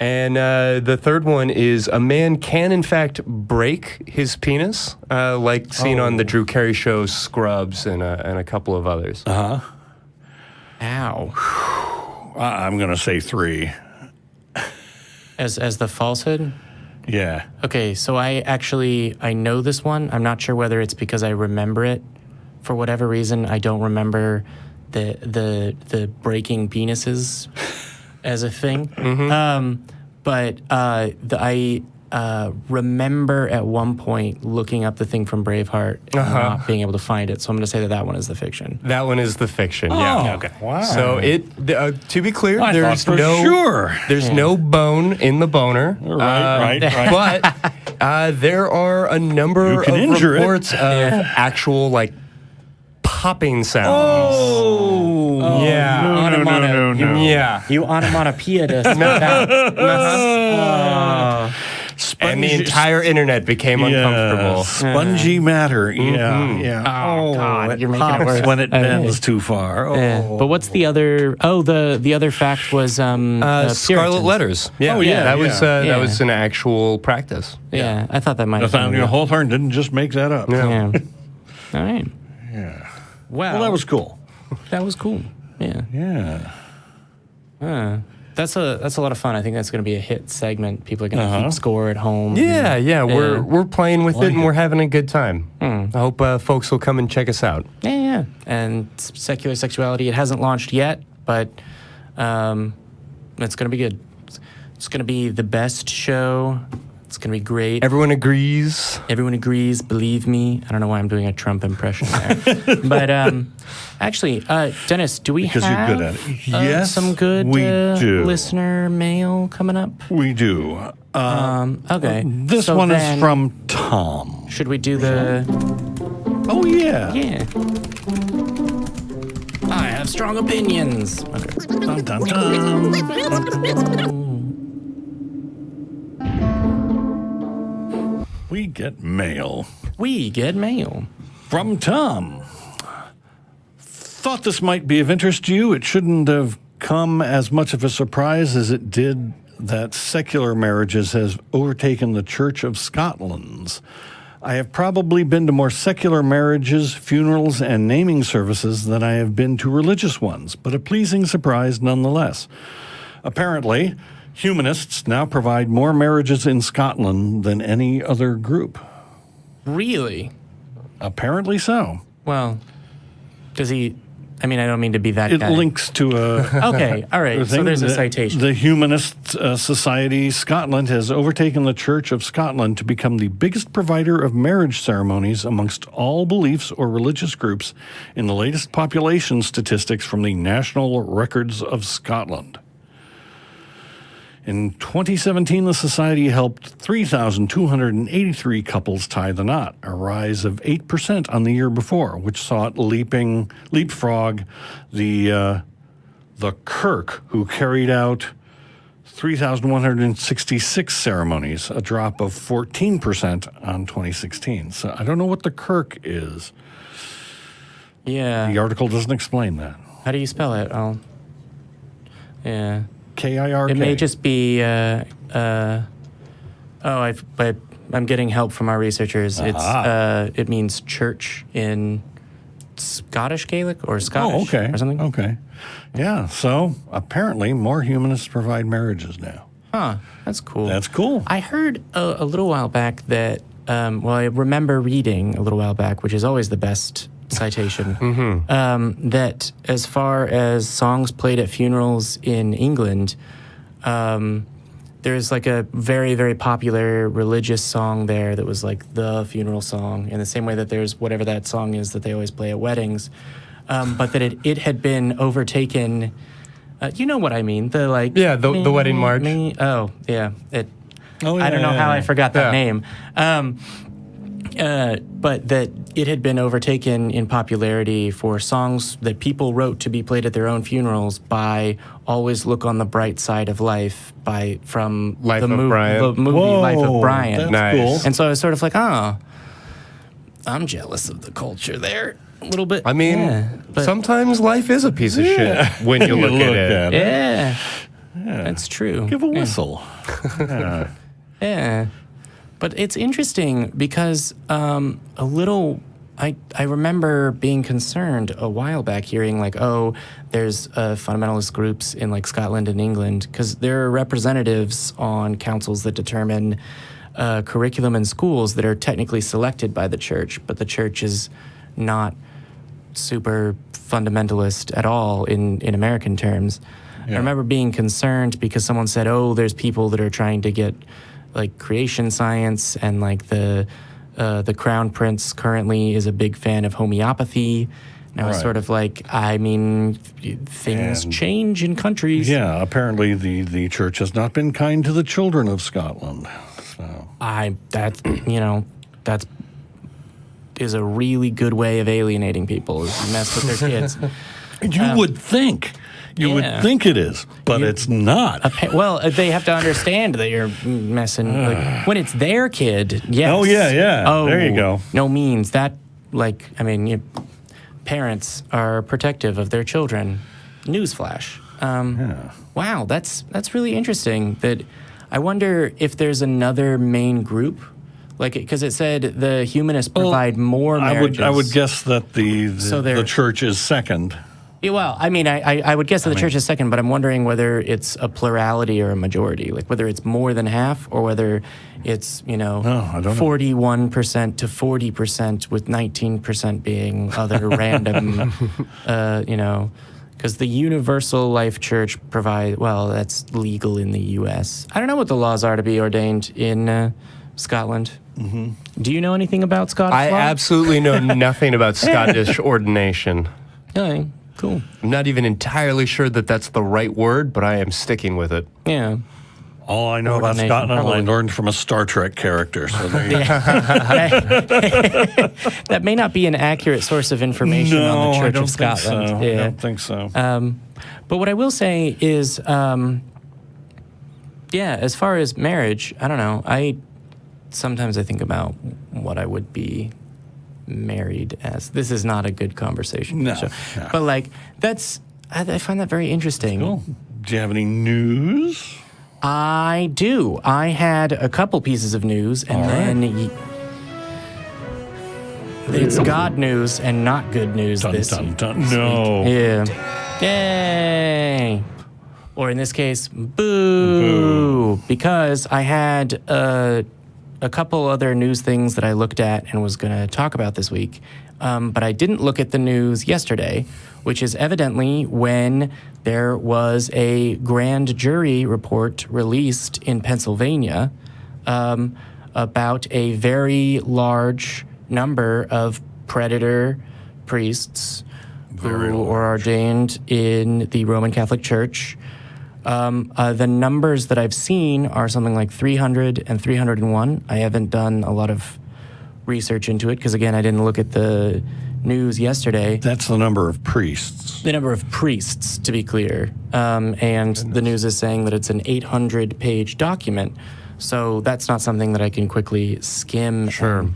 And the third one is a man can, in fact, break his penis, like seen on the Drew Carey show, Scrubs, and a couple of others. Ow. I'm going to say 3. As the falsehood. Yeah. Okay, so I know this one. I'm not sure whether it's because I remember it. For whatever reason, I don't remember the breaking penises as a thing. But I remember at one point looking up the thing from Braveheart and not being able to find it. So I'm going to say that one is the fiction. That one is the fiction. Yeah. Okay. Wow. So to be clear, I there's thought for no sure. there's no bone in the boner. Right. But there are a number You can of injure it. reports of actual popping sounds. Oh. Yeah. No. Yeah. You onomatopoeia to And the entire internet became uncomfortable. Spongy matter. Yeah. Oh, God, it you're making it pops worse. when it bends too far. Oh. Yeah. But what's the other? Oh, the other fact was Scarlet Puritans. letters. Yeah. Oh, yeah, That was yeah. that was an actual practice. Yeah, I thought that might have Nathaniel been. Hawthorne didn't just make that up. Yeah. All right. Yeah. Wow. Well, that was cool. That was cool. Yeah. Yeah. That's a lot of fun. I think that's going to be a hit segment. People are going to keep score at home. Yeah. We're playing with it and we're having a good time. I hope folks will come and check us out. Yeah. And secular sexuality, it hasn't launched yet, but it's going to be good. It's going to be the best show. It's going to be great. Everyone agrees. Everyone agrees. Believe me. I don't know why I'm doing a Trump impression there. But actually, Dennis, do we Because have you're good at it. Yes, some good we do. listener mail coming up? We do. Okay. This So one is then, from Tom. Should we do the... Oh, yeah. Yeah. I have strong opinions. Okay. Dun, dun, dun. We get mail We get mail. from Tom. Thought this might be of interest to you. It shouldn't have come as much of a surprise as it did that secular marriages has overtaken the Church of Scotland's. I have probably been to more secular marriages, funerals, and naming services than I have been to religious ones, but a pleasing surprise nonetheless. Apparently, humanists now provide more marriages in Scotland than any other group. Really? Apparently so. Well, does he? I mean, I don't mean to be that It guy. links to a. Okay, all right. So there's a citation. The Humanist Society Scotland has overtaken the Church of Scotland to become the biggest provider of marriage ceremonies amongst all beliefs or religious groups in the latest population statistics from the National Records of Scotland. In 2017, the Society helped 3,283 couples tie the knot, a rise of 8% on the year before, which saw it leapfrog the Kirk, who carried out 3,166 ceremonies, a drop of 14% on 2016. So I don't know what the Kirk is. Yeah. The article doesn't explain that. How do you spell it? Yeah. K-I-R-K. It may just be. But I'm getting help from our researchers. It means church in Scottish Gaelic or Scottish or something. Okay. Yeah. So apparently, more humanists provide marriages now. Huh. That's cool. That's cool. I heard a little while back that. I remember reading a little while back, which is always the best citation, that as far as songs played at funerals in England, there's like a very, very popular religious song there that was like the funeral song, in the same way that there's whatever that song is that they always play at weddings, but that it had been overtaken. You know what I mean? The wedding march. I don't know how I forgot that name. But that it had been overtaken in popularity for songs that people wrote to be played at their own funerals by "Always Look on the Bright Side of Life" from the movie Life of Brian. That's nice. cool. And so I was sort of like, I'm jealous of the culture there a little bit. I mean, sometimes life is a piece of shit when you look at it. Yeah, that's true. Give a whistle. Yeah. But it's interesting because I remember being concerned a while back, hearing like, there's fundamentalist groups in like Scotland and England, because there are representatives on councils that determine curriculum in schools that are technically selected by the church, but the church is not super fundamentalist at all in American terms. Yeah. I remember being concerned because someone said, there's people that are trying to get like creation science, and like the Crown Prince currently is a big fan of homeopathy. And I was sort of like, I mean, things change in countries. Yeah, apparently the church has not been kind to the children of Scotland. So. That is a really good way of alienating people, is to mess with their kids. You would think. You would think it is, but it's not. They have to understand that you're messing. Like, when it's their kid, yes. Oh, yeah. There you go. No means that, parents are protective of their children. Newsflash. Wow, that's really interesting. That I wonder if there's another main group, because it said the humanists provide more marriages. I would guess that the church is second. Yeah, well, I mean, I would guess that the church is second, but I'm wondering whether it's a plurality or a majority, like whether it's more than half or whether it's, 41% to 40% with 19% being other random, because the Universal Life Church that's legal in the U.S. I don't know what the laws are to be ordained in Scotland. Mm-hmm. Do you know anything about Scottish law? I absolutely know nothing about Scottish ordination. Okay. Cool. I'm not even entirely sure that that's the right word, but I am sticking with it. Yeah. All I know about Scotland, I learned from a Star Trek character. So there you go. That may not be an accurate source of information on the Church of Scotland. So. I don't think so. But what I will say is, as far as marriage, I don't know. Sometimes I think about what I would be married as. This is not a good conversation. No. But I find that very interesting. Cool. Do you have any news? I do. I had a couple pieces of news, and then it's God news and not good news this week. No. Yeah. Yay. Or in this case, boo. Because I had a a couple other news things that I looked at and was going to talk about this week, but I didn't look at the news yesterday, which is evidently when there was a grand jury report released in Pennsylvania about a very large number of predator priests who are ordained in the Roman Catholic Church. The numbers that I've seen are something like 300 and 301. I haven't done a lot of research into it because, again, I didn't look at the news yesterday. That's the number of priests. The number of priests, to be clear. And the news is saying that it's an 800-page document. So that's not something that I can quickly skim and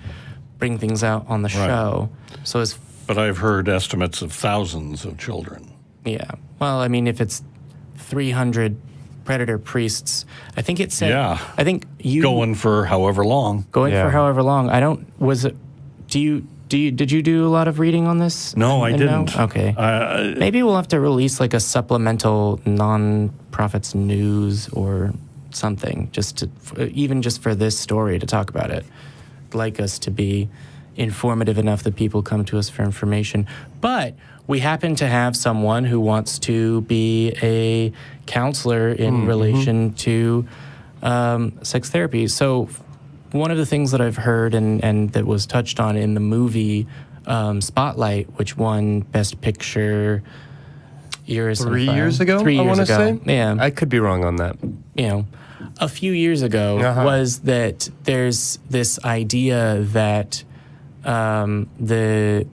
bring things out on the show. So But I've heard estimates of thousands of children. Yeah. Well, I mean, if it's 300 predator priests, I think it said... Yeah. I think you... Going for however long. For however long. I don't... Was it... Did you do a lot of reading on this? No, I didn't. Know? Okay. Maybe we'll have to release like a supplemental non-profits news or something, even just for this story to talk about it. I'd like us to be informative enough that people come to us for information. But we happen to have someone who wants to be a counselor in relation to sex therapy. So one of the things that I've heard and that was touched on in the movie Spotlight, which won Best Picture 3 years ago, 3 years I want to say? Yeah. I could be wrong on that. A few years ago was that there's this idea that the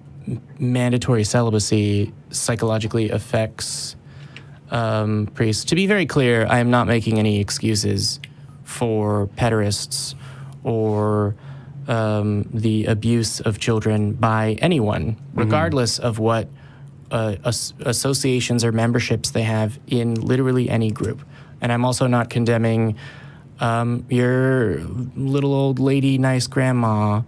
mandatory celibacy psychologically affects priests. To be very clear, I am not making any excuses for pederasts or the abuse of children by anyone, regardless of what associations or memberships they have in literally any group. And I'm also not condemning your little old lady, nice grandma.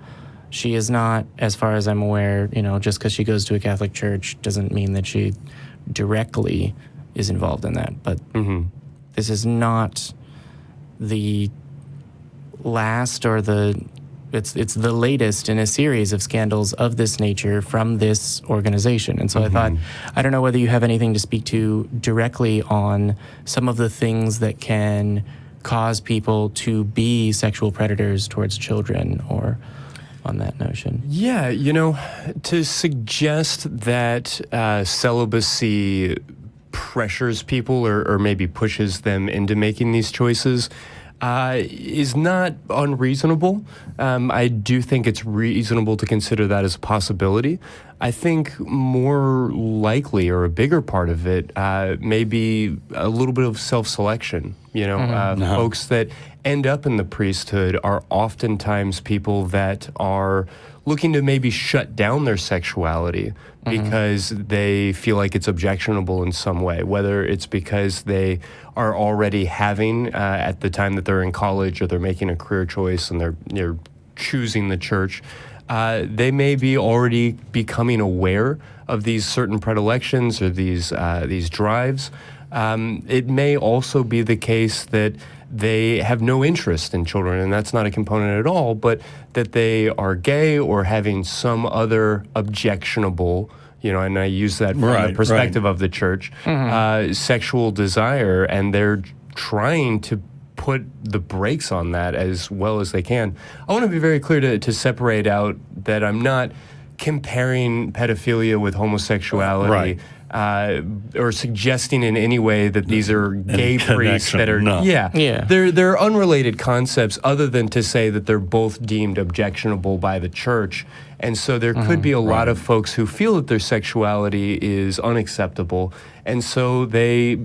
She is not, as far as I'm aware, just because she goes to a Catholic church doesn't mean that she directly is involved in that. But this is not the last or it's the latest in a series of scandals of this nature from this organization. And so I thought, I don't know whether you have anything to speak to directly on some of the things that can cause people to be sexual predators towards children or on that notion. Yeah, to suggest that celibacy pressures people or maybe pushes them into making these choices is not unreasonable. I do think it's reasonable to consider that as a possibility. I think more likely or a bigger part of it may be a little bit of self-selection. Folks that end up in the priesthood are oftentimes people that are looking to maybe shut down their sexuality because they feel like it's objectionable in some way, whether it's because they are already having at the time that they're in college or they're making a career choice and they're choosing the church. They may be already becoming aware of these certain predilections or these drives. It may also be the case that they have no interest in children, and that's not a component at all, but that they are gay or having some other objectionable, and I use that from the perspective of the church, sexual desire, and they're trying to put the brakes on that as well as they can. I want to be very clear to separate out that I'm not comparing pedophilia with homosexuality. Or suggesting in any way that these are gay priests that are they're unrelated concepts other than to say that they're both deemed objectionable by the church, and so there could be a lot of folks who feel that their sexuality is unacceptable, and so they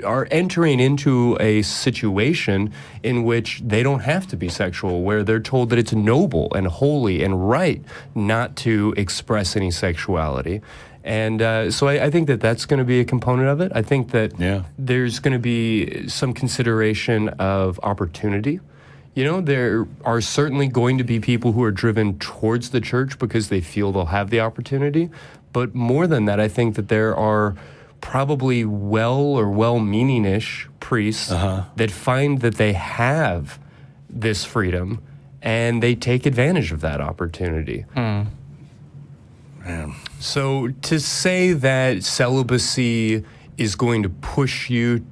are entering into a situation in which they don't have to be sexual, where they're told that it's noble and holy and right not to express any sexuality. And so I think that that's going to be a component of it. I think that there's going to be some consideration of opportunity. There are certainly going to be people who are driven towards the church because they feel they'll have the opportunity. But more than that, I think that there are probably well-meaning-ish priests that find that they have this freedom and they take advantage of that opportunity. Man. So to say that celibacy is going to push you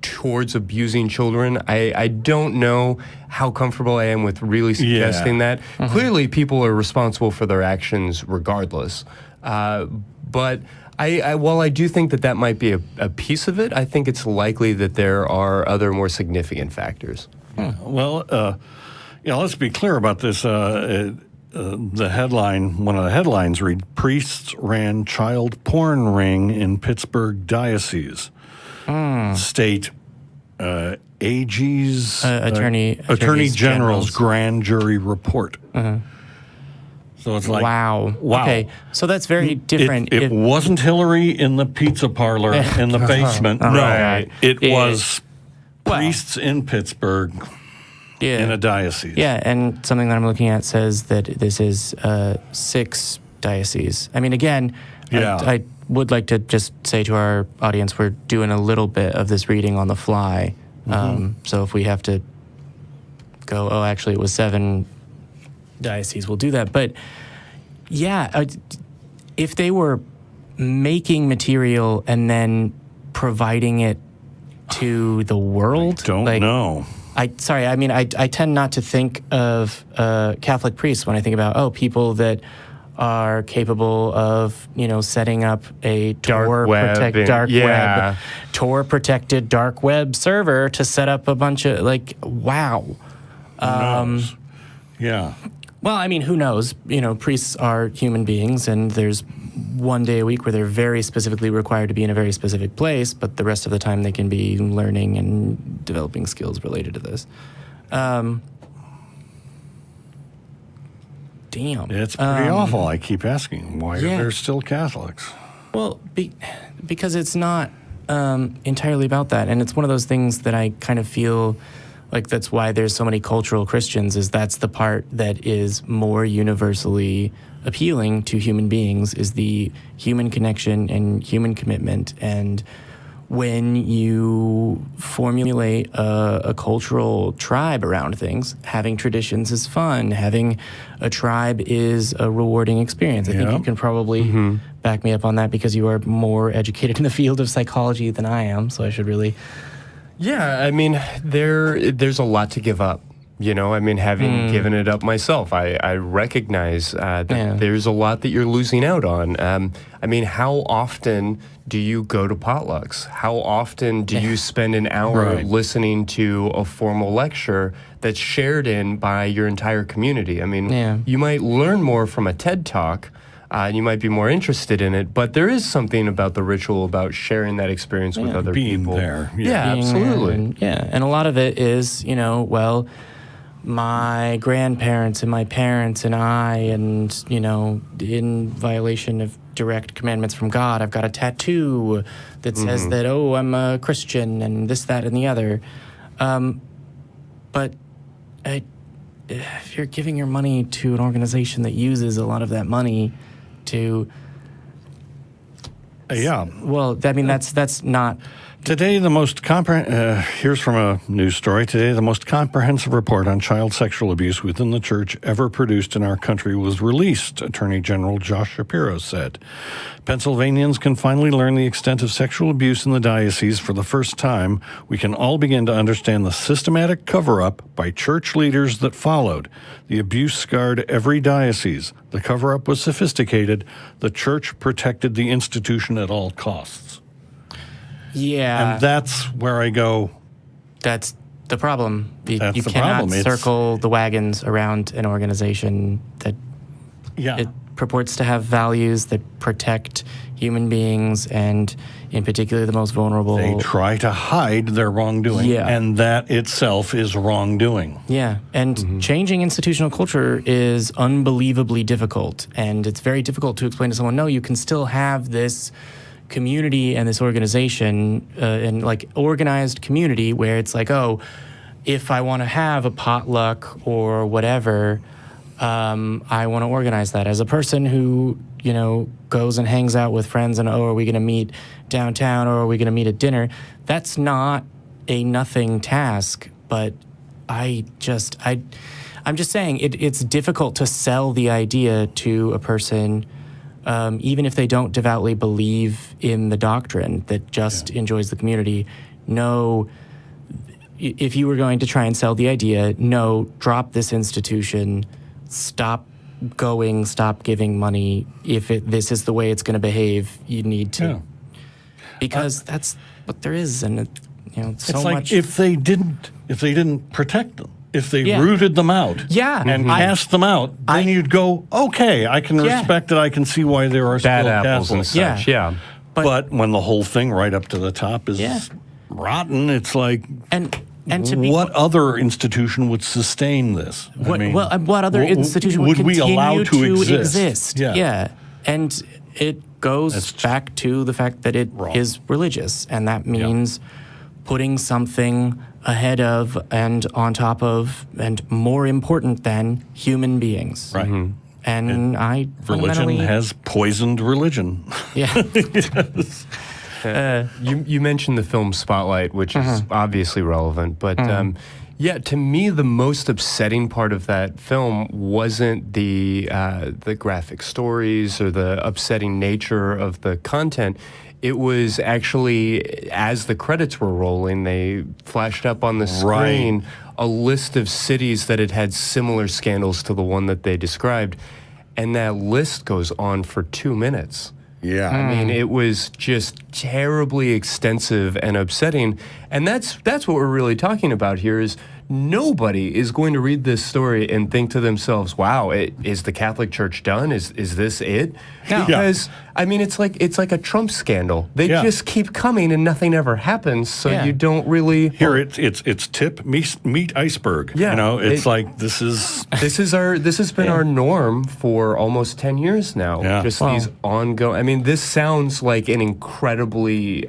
towards abusing children, I don't know how comfortable I am with really suggesting that. Clearly, people are responsible for their actions regardless. But while I do think that might be a piece of it, I think it's likely that there are other more significant factors. Well, let's be clear about this. The headline, one of the headlines read, "Priests ran child porn ring in Pittsburgh Diocese." State AG's Attorney General's grand jury report. So it's like, wow. Okay, so that's very different. It wasn't Hillary in the pizza parlor in the basement. No, right. It was priests in Pittsburgh in a diocese. Yeah, and something that I'm looking at says that this is 6 dioceses. I mean, again, I would like to just say to our audience, we're doing a little bit of this reading on the fly. So if we have to go, actually it was 7 dioceses, we'll do that. But yeah, if they were making material and then providing it to the world, I don't know. I tend not to think of Catholic priests when I think about people that are capable of setting up a Tor protected dark web server to set up a bunch of wow. Who knows? Yeah. Well, I mean, who knows? Priests are human beings, and there's one day a week where they're very specifically required to be in a very specific place, but the rest of the time they can be learning and developing skills related to this. Damn. It's pretty awful. I keep asking, why are there still Catholics? Well, because it's not entirely about that, and it's one of those things that I kind of feel like that's why there's so many cultural Christians, is that's the part that is more universally appealing to human beings, is the human connection and human commitment. And when you formulate a cultural tribe around things, having traditions is fun. Having a tribe is a rewarding experience. I think you can probably back me up on that because you are more educated in the field of psychology than I am, so I should really... Yeah, I mean, there's a lot to give up. Having given it up myself, I recognize that there's a lot that you're losing out on. How often do you go to potlucks? How often do you spend an hour listening to a formal lecture that's shared in by your entire community? You might learn more from a TED Talk, and you might be more interested in it, but there is something about the ritual, about sharing that experience with other people. There. Yeah, absolutely. And a lot of it is, my grandparents and my parents and I, and, in violation of direct commandments from God, I've got a tattoo that says that, I'm a Christian and this, that, and the other. But if you're giving your money to an organization that uses a lot of that money to... Well, I mean, that's not... Today, here's from a news story. Today, the most comprehensive report on child sexual abuse within the church ever produced in our country was released, Attorney General Josh Shapiro said. Pennsylvanians can finally learn the extent of sexual abuse in the diocese for the first time. We can all begin to understand the systematic cover-up by church leaders that followed. The abuse scarred every diocese. The cover-up was sophisticated. The church protected the institution at all costs. Yeah. And that's where I go. That's the problem. You cannot circle the wagons around an organization that it purports to have values that protect human beings, and in particular the most vulnerable. They try to hide their wrongdoing, and that itself is wrongdoing. Yeah, and changing institutional culture is unbelievably difficult, and it's very difficult to explain to someone, no, you can still have this community and this organization and organized community where it's like, if I want to have a potluck or whatever, I want to organize that. As a person who, goes and hangs out with friends and, are we going to meet downtown or are we going to meet at dinner? That's not a nothing task, but I I'm just saying it's difficult to sell the idea to a person, even if they don't devoutly believe in the doctrine, that just enjoys the community. No, if you were going to try and sell the idea, no, drop this institution, stop going, stop giving money. If this is the way it's going to behave, you need to. Yeah. Because that's what there is, and so it's like much. If they didn't protect them, if they rooted them out, and cast them out, then you'd go, okay, I can respect it. I can see why there are bad still apples and such. Yeah. But when the whole thing right up to the top is rotten, it's like, and to be, what other institution would sustain this? What other institution would we continue allow to exist? Yeah. And it goes back to the fact that it is religious, and that means putting something ahead of and on top of and more important than human beings. Right. Mm-hmm. And religion has poisoned religion. Yeah. Yes. You mentioned the film Spotlight, which is obviously relevant, but to me, the most upsetting part of that film wasn't the graphic stories or the upsetting nature of the content. It was actually, as the credits were rolling, they flashed up on the screen a list of cities that had had similar scandals to the one that they described, and that list goes on for 2 minutes. Yeah. I mean, it was just terribly extensive and upsetting. And that's what we're really talking about here is nobody is going to read this story and think to themselves, wow, is the Catholic Church done? Is this it? No. Because, I mean, it's like a Trump scandal. They just keep coming and nothing ever happens, so you don't really... Here, it's tip, meet iceberg. Yeah. It's like this has been our norm for almost 10 years now. Yeah. Just these ongoing... I mean, this sounds like an incredibly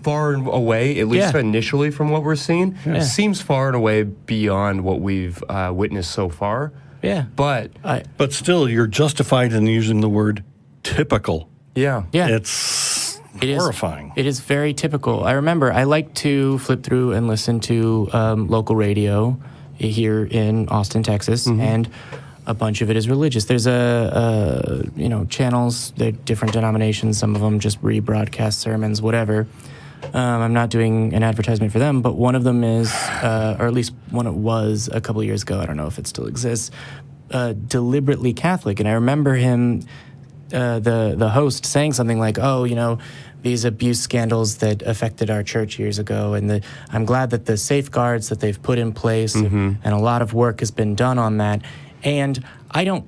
far away, at least initially from what we're seeing. It seems far and away beyond what we've witnessed so far. Yeah. But still, you're justified in using the word typical. Yeah. It's horrifying. It is very typical. I remember I like to flip through and listen to local radio here in Austin, Texas, and a bunch of it is religious. There's channels, they're different denominations. Some of them just rebroadcast sermons, whatever. I'm not doing an advertisement for them, but one of them is, or at least one it was a couple of years ago, I don't know if it still exists, deliberately Catholic. And I remember him, the host, saying something like, these abuse scandals that affected our church years ago, and I'm glad that the safeguards that they've put in place, and a lot of work has been done on that. And I don't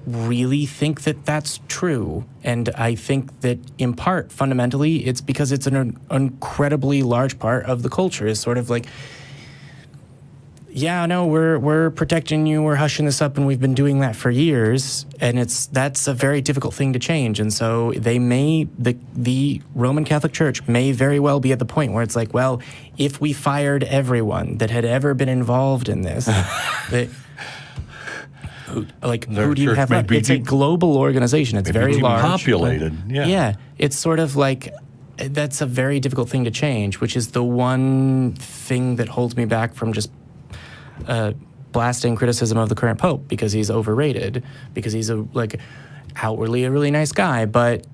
really think that that's true. And I think that in part, fundamentally, it's because it's an incredibly large part of the culture. Is sort of like, we're protecting you, we're hushing this up, and we've been doing that for years. And that's a very difficult thing to change. And so the Roman Catholic Church may very well be at the point where it's like, well, if we fired everyone that had ever been involved in this, who do you have left? It's a global organization. It's very large. Populated. Yeah. It's sort of like, that's a very difficult thing to change, which is the one thing that holds me back from just blasting criticism of the current pope, because he's overrated, because he's outwardly a really nice guy, but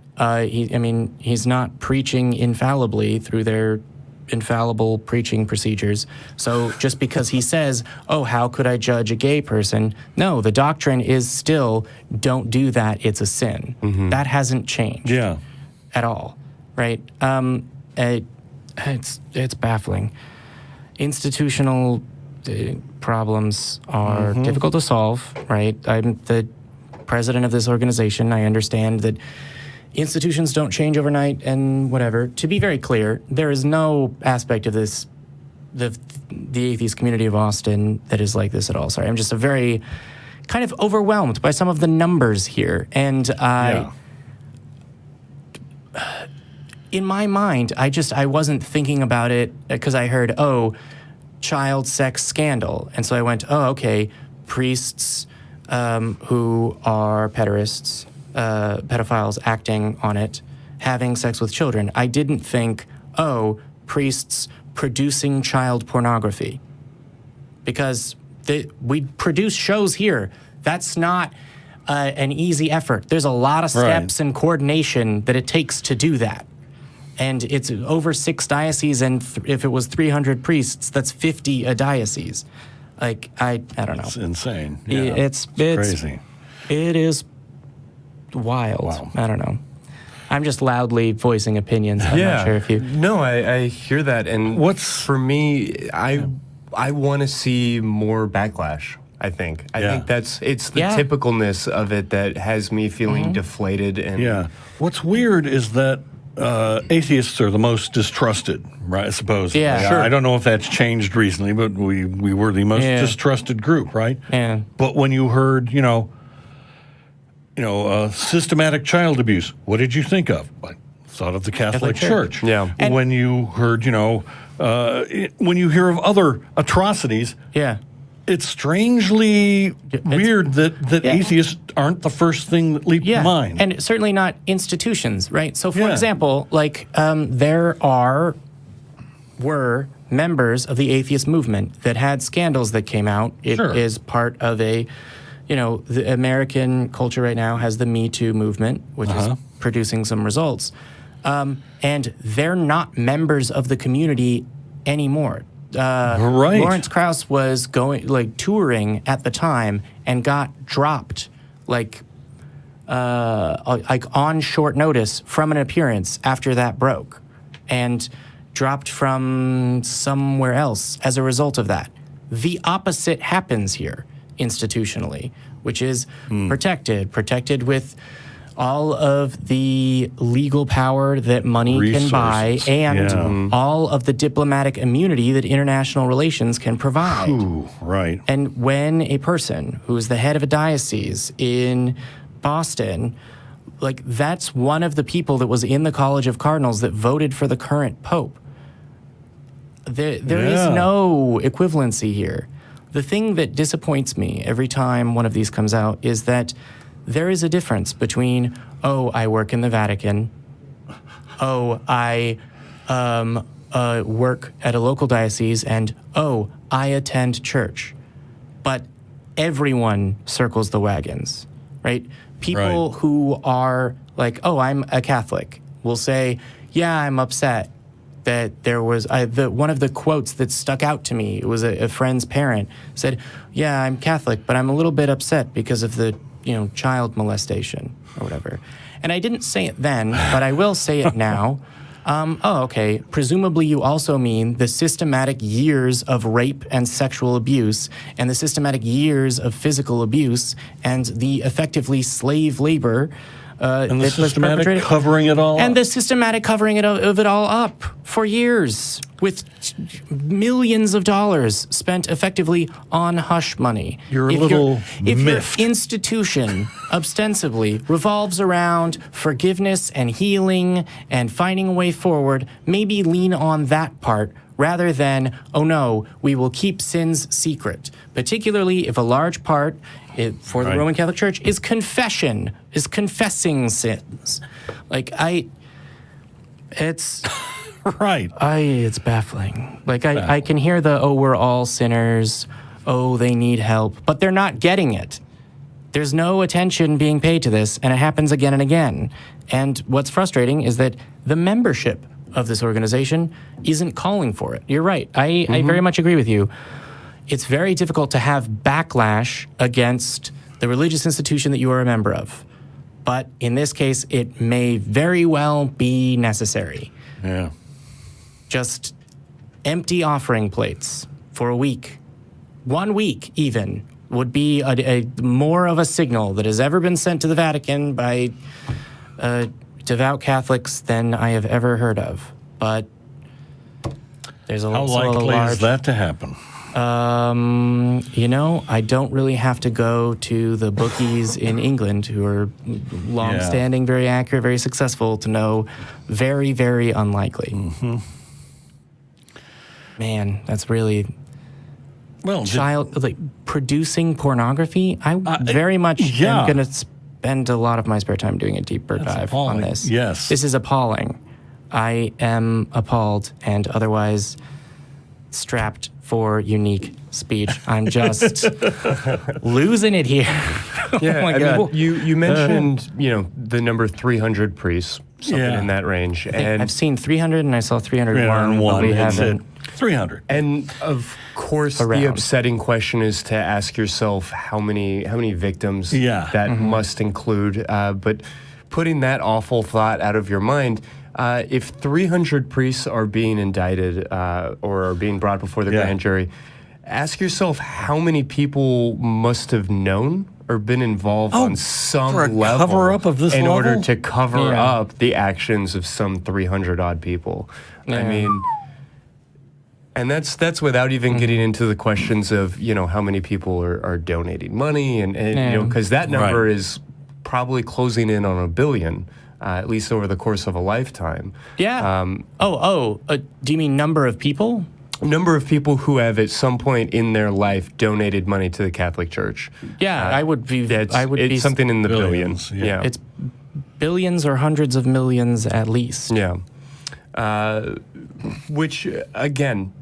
he's not preaching infallibly through their infallible preaching procedures. So just because he says, how could I judge a gay person? No, the doctrine is still, don't do that, it's a sin. That hasn't changed at all, right? It's baffling. Institutional problems are difficult to solve, right? I'm the president of this organization. I understand that institutions don't change overnight and whatever. To be very clear, there is no aspect of this, the Atheist Community of Austin, that is like this at all. Sorry, I'm just very kind of overwhelmed by some of the numbers here. And in my mind, I wasn't thinking about it because I heard, child sex scandal. And so I went, okay, priests who are pedophiles acting on it, having sex with children. I didn't think, priests producing child pornography. Because we produce shows here. That's not an easy effort. There's a lot of steps and coordination that it takes to do that. And it's over 6 dioceses, and if it was 300 priests, that's 50 a diocese. Like, I don't know. It's insane. Yeah. It's crazy. It is wild. Wow. I don't know. I'm just loudly voicing opinions. I'm not sure if you... No, I hear that. And for me, I want to see more backlash, I think. I think it's the typicalness of it that has me feeling deflated. And What's weird is that atheists are the most distrusted, right? I suppose. Yeah, sure. I don't know if that's changed recently, but we were the most distrusted group, right? Yeah. But when you heard, systematic child abuse, what did you think of? I thought of the Catholic Church. Yeah. And when you heard, when you hear of other atrocities, it's strangely weird that atheists aren't the first thing that leap to mind. And certainly not institutions, right? So, for example, like there were members of the atheist movement that had scandals that came out. It is part of the American culture right now has the Me Too movement, which is producing some results. And they're not members of the community anymore. Lawrence Krauss was touring at the time and got dropped on short notice from an appearance after that broke, and dropped from somewhere else as a result of that. The opposite happens here institutionally, which is protected with all of the legal power that money can buy, and all of the diplomatic immunity that international relations can provide. Ooh, right. And when a person who is the head of a diocese in Boston, that's one of the people that was in the College of Cardinals that voted for the current pope. There is no equivalency here. The thing that disappoints me every time one of these comes out is that there is a difference between, I work in the Vatican, I work at a local diocese, and, I attend church. But everyone circles the wagons, right? People who are like, I'm a Catholic, will say, I'm upset that there was one of the quotes that stuck out to me. It was a friend's parent said, I'm Catholic, but I'm a little bit upset because of the child molestation or whatever. And I didn't say it then, but I will say it now. Okay. Presumably you also mean the systematic years of rape and sexual abuse, and the systematic years of physical abuse, and the effectively slave labor and the systematic covering it all up. And the systematic covering of it all up for years, with millions of dollars spent effectively on hush money. If your institution ostensibly revolves around forgiveness and healing and finding a way forward, maybe lean on that part rather than, we will keep sins secret. Particularly if a large part for the Roman Catholic Church is confessing sins. It's it's baffling. I can hear we're all sinners, they need help, but they're not getting it. There's no attention being paid to this, and it happens again and again. And what's frustrating is that the membership of this organization isn't calling for it. You're right. I very much agree with you. It's very difficult to have backlash against the religious institution that you are a member of. But in this case, it may very well be necessary. Yeah. Just empty offering plates for a week. 1 week, even, would be a more of a signal that has ever been sent to the Vatican by devout Catholics than I have ever heard of. But there's How likely is that to happen? I don't really have to go to the bookies in England, who are long-standing, very accurate, very successful, to know very, very unlikely. Mm-hmm. Man, that's really producing pornography. I very much am going to spend a lot of my spare time doing a deeper dive on this. Yes, this is appalling. I am appalled, and otherwise, strapped for unique speech. I'm just losing it here. Yeah, Oh my I God. mean, you mentioned the number 300 priests, something in that range, and I've seen 300 and I saw 301. 301. But we That's haven't. it. 300. And of course, the Around. upsetting question is to ask yourself how many victims that must include. But putting that awful thought out of your mind, if 300 priests are being indicted or are being brought before the grand jury, ask yourself how many people must have known or been involved on some for a level cover-up of this in order level? to cover up the actions of some 300 odd people. I mean. And that's without even getting into the questions of, how many people are donating money and because that number is probably closing in on 1 billion, at least over the course of a lifetime. Yeah. Do you mean number of people? Number of people who have at some point in their life donated money to the Catholic Church. Yeah, I would be. It's something in the billions, billions. yeah. It's billions or hundreds of millions at least. Yeah. Which again,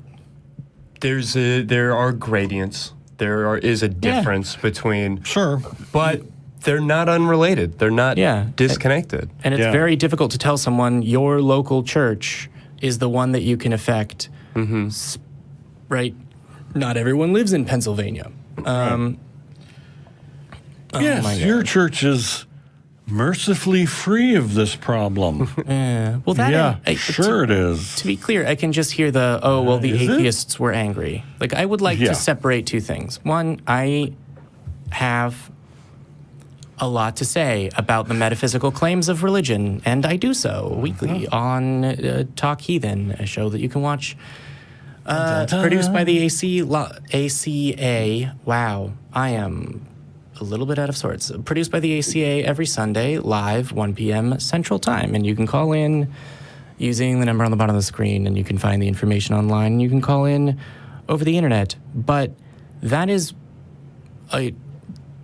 there are gradients. There is a difference between. Sure. But they're not unrelated. They're not disconnected. And it's very difficult to tell someone your local church is the one that you can affect. Right? Not everyone lives in Pennsylvania. Yes, your church is mercifully free of this problem. Well, that sure it is. To be clear, I can just hear the atheists were angry. Like, I would like to separate two things. One, I have a lot to say about the metaphysical claims of religion, and I do so weekly on Talk Heathen, a show that you can watch. Produced by the ACA. Wow, I am a little bit out of sorts. Produced by the ACA every Sunday, live, 1 p.m. Central Time. And you can call in using the number on the bottom of the screen, and you can find the information online. You can call in over the internet. But that is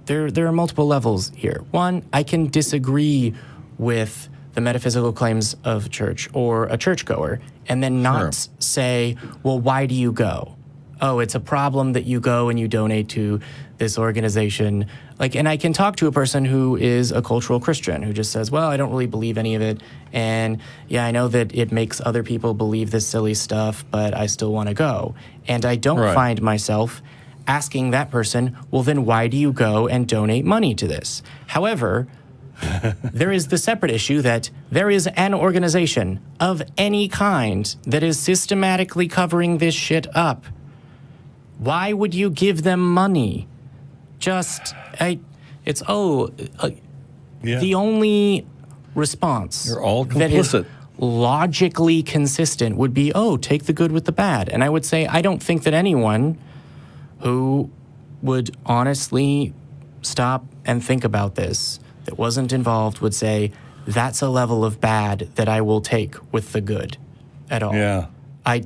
there are multiple levels here. One, I can disagree with the metaphysical claims of church or a churchgoer, and then not say, well, why do you go? Oh, it's a problem that you go and you donate to this organization. And I can talk to a person who is a cultural Christian who just says, well, I don't really believe any of it. And yeah, I know that it makes other people believe this silly stuff, but I still want to go. And I don't find myself asking that person, well, then why do you go and donate money to this? However, there is the separate issue that there is an organization of any kind that is systematically covering this shit up. Why would you give them money? The only response You're all that is complicit. logically consistent would be, take the good with the bad. And I would say, I don't think that anyone who would honestly stop and think about this, that wasn't involved, would say, that's a level of bad that I will take with the good at all. Yeah. I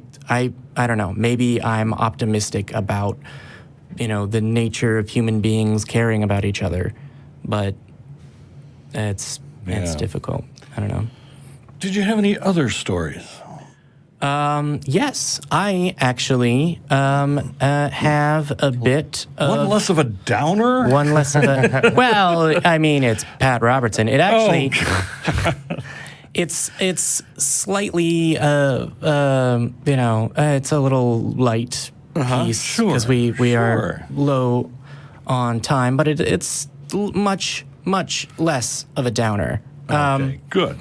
don't know. Maybe I'm optimistic about, the nature of human beings caring about each other, but it's difficult. I don't know. Did you have any other stories? Yes, I actually have a bit of... One less of a downer? One less of a... Well, I mean, it's Pat Robertson. It actually... It's slightly, it's a little light piece because we are low on time, but it's much less of a downer. Okay, good.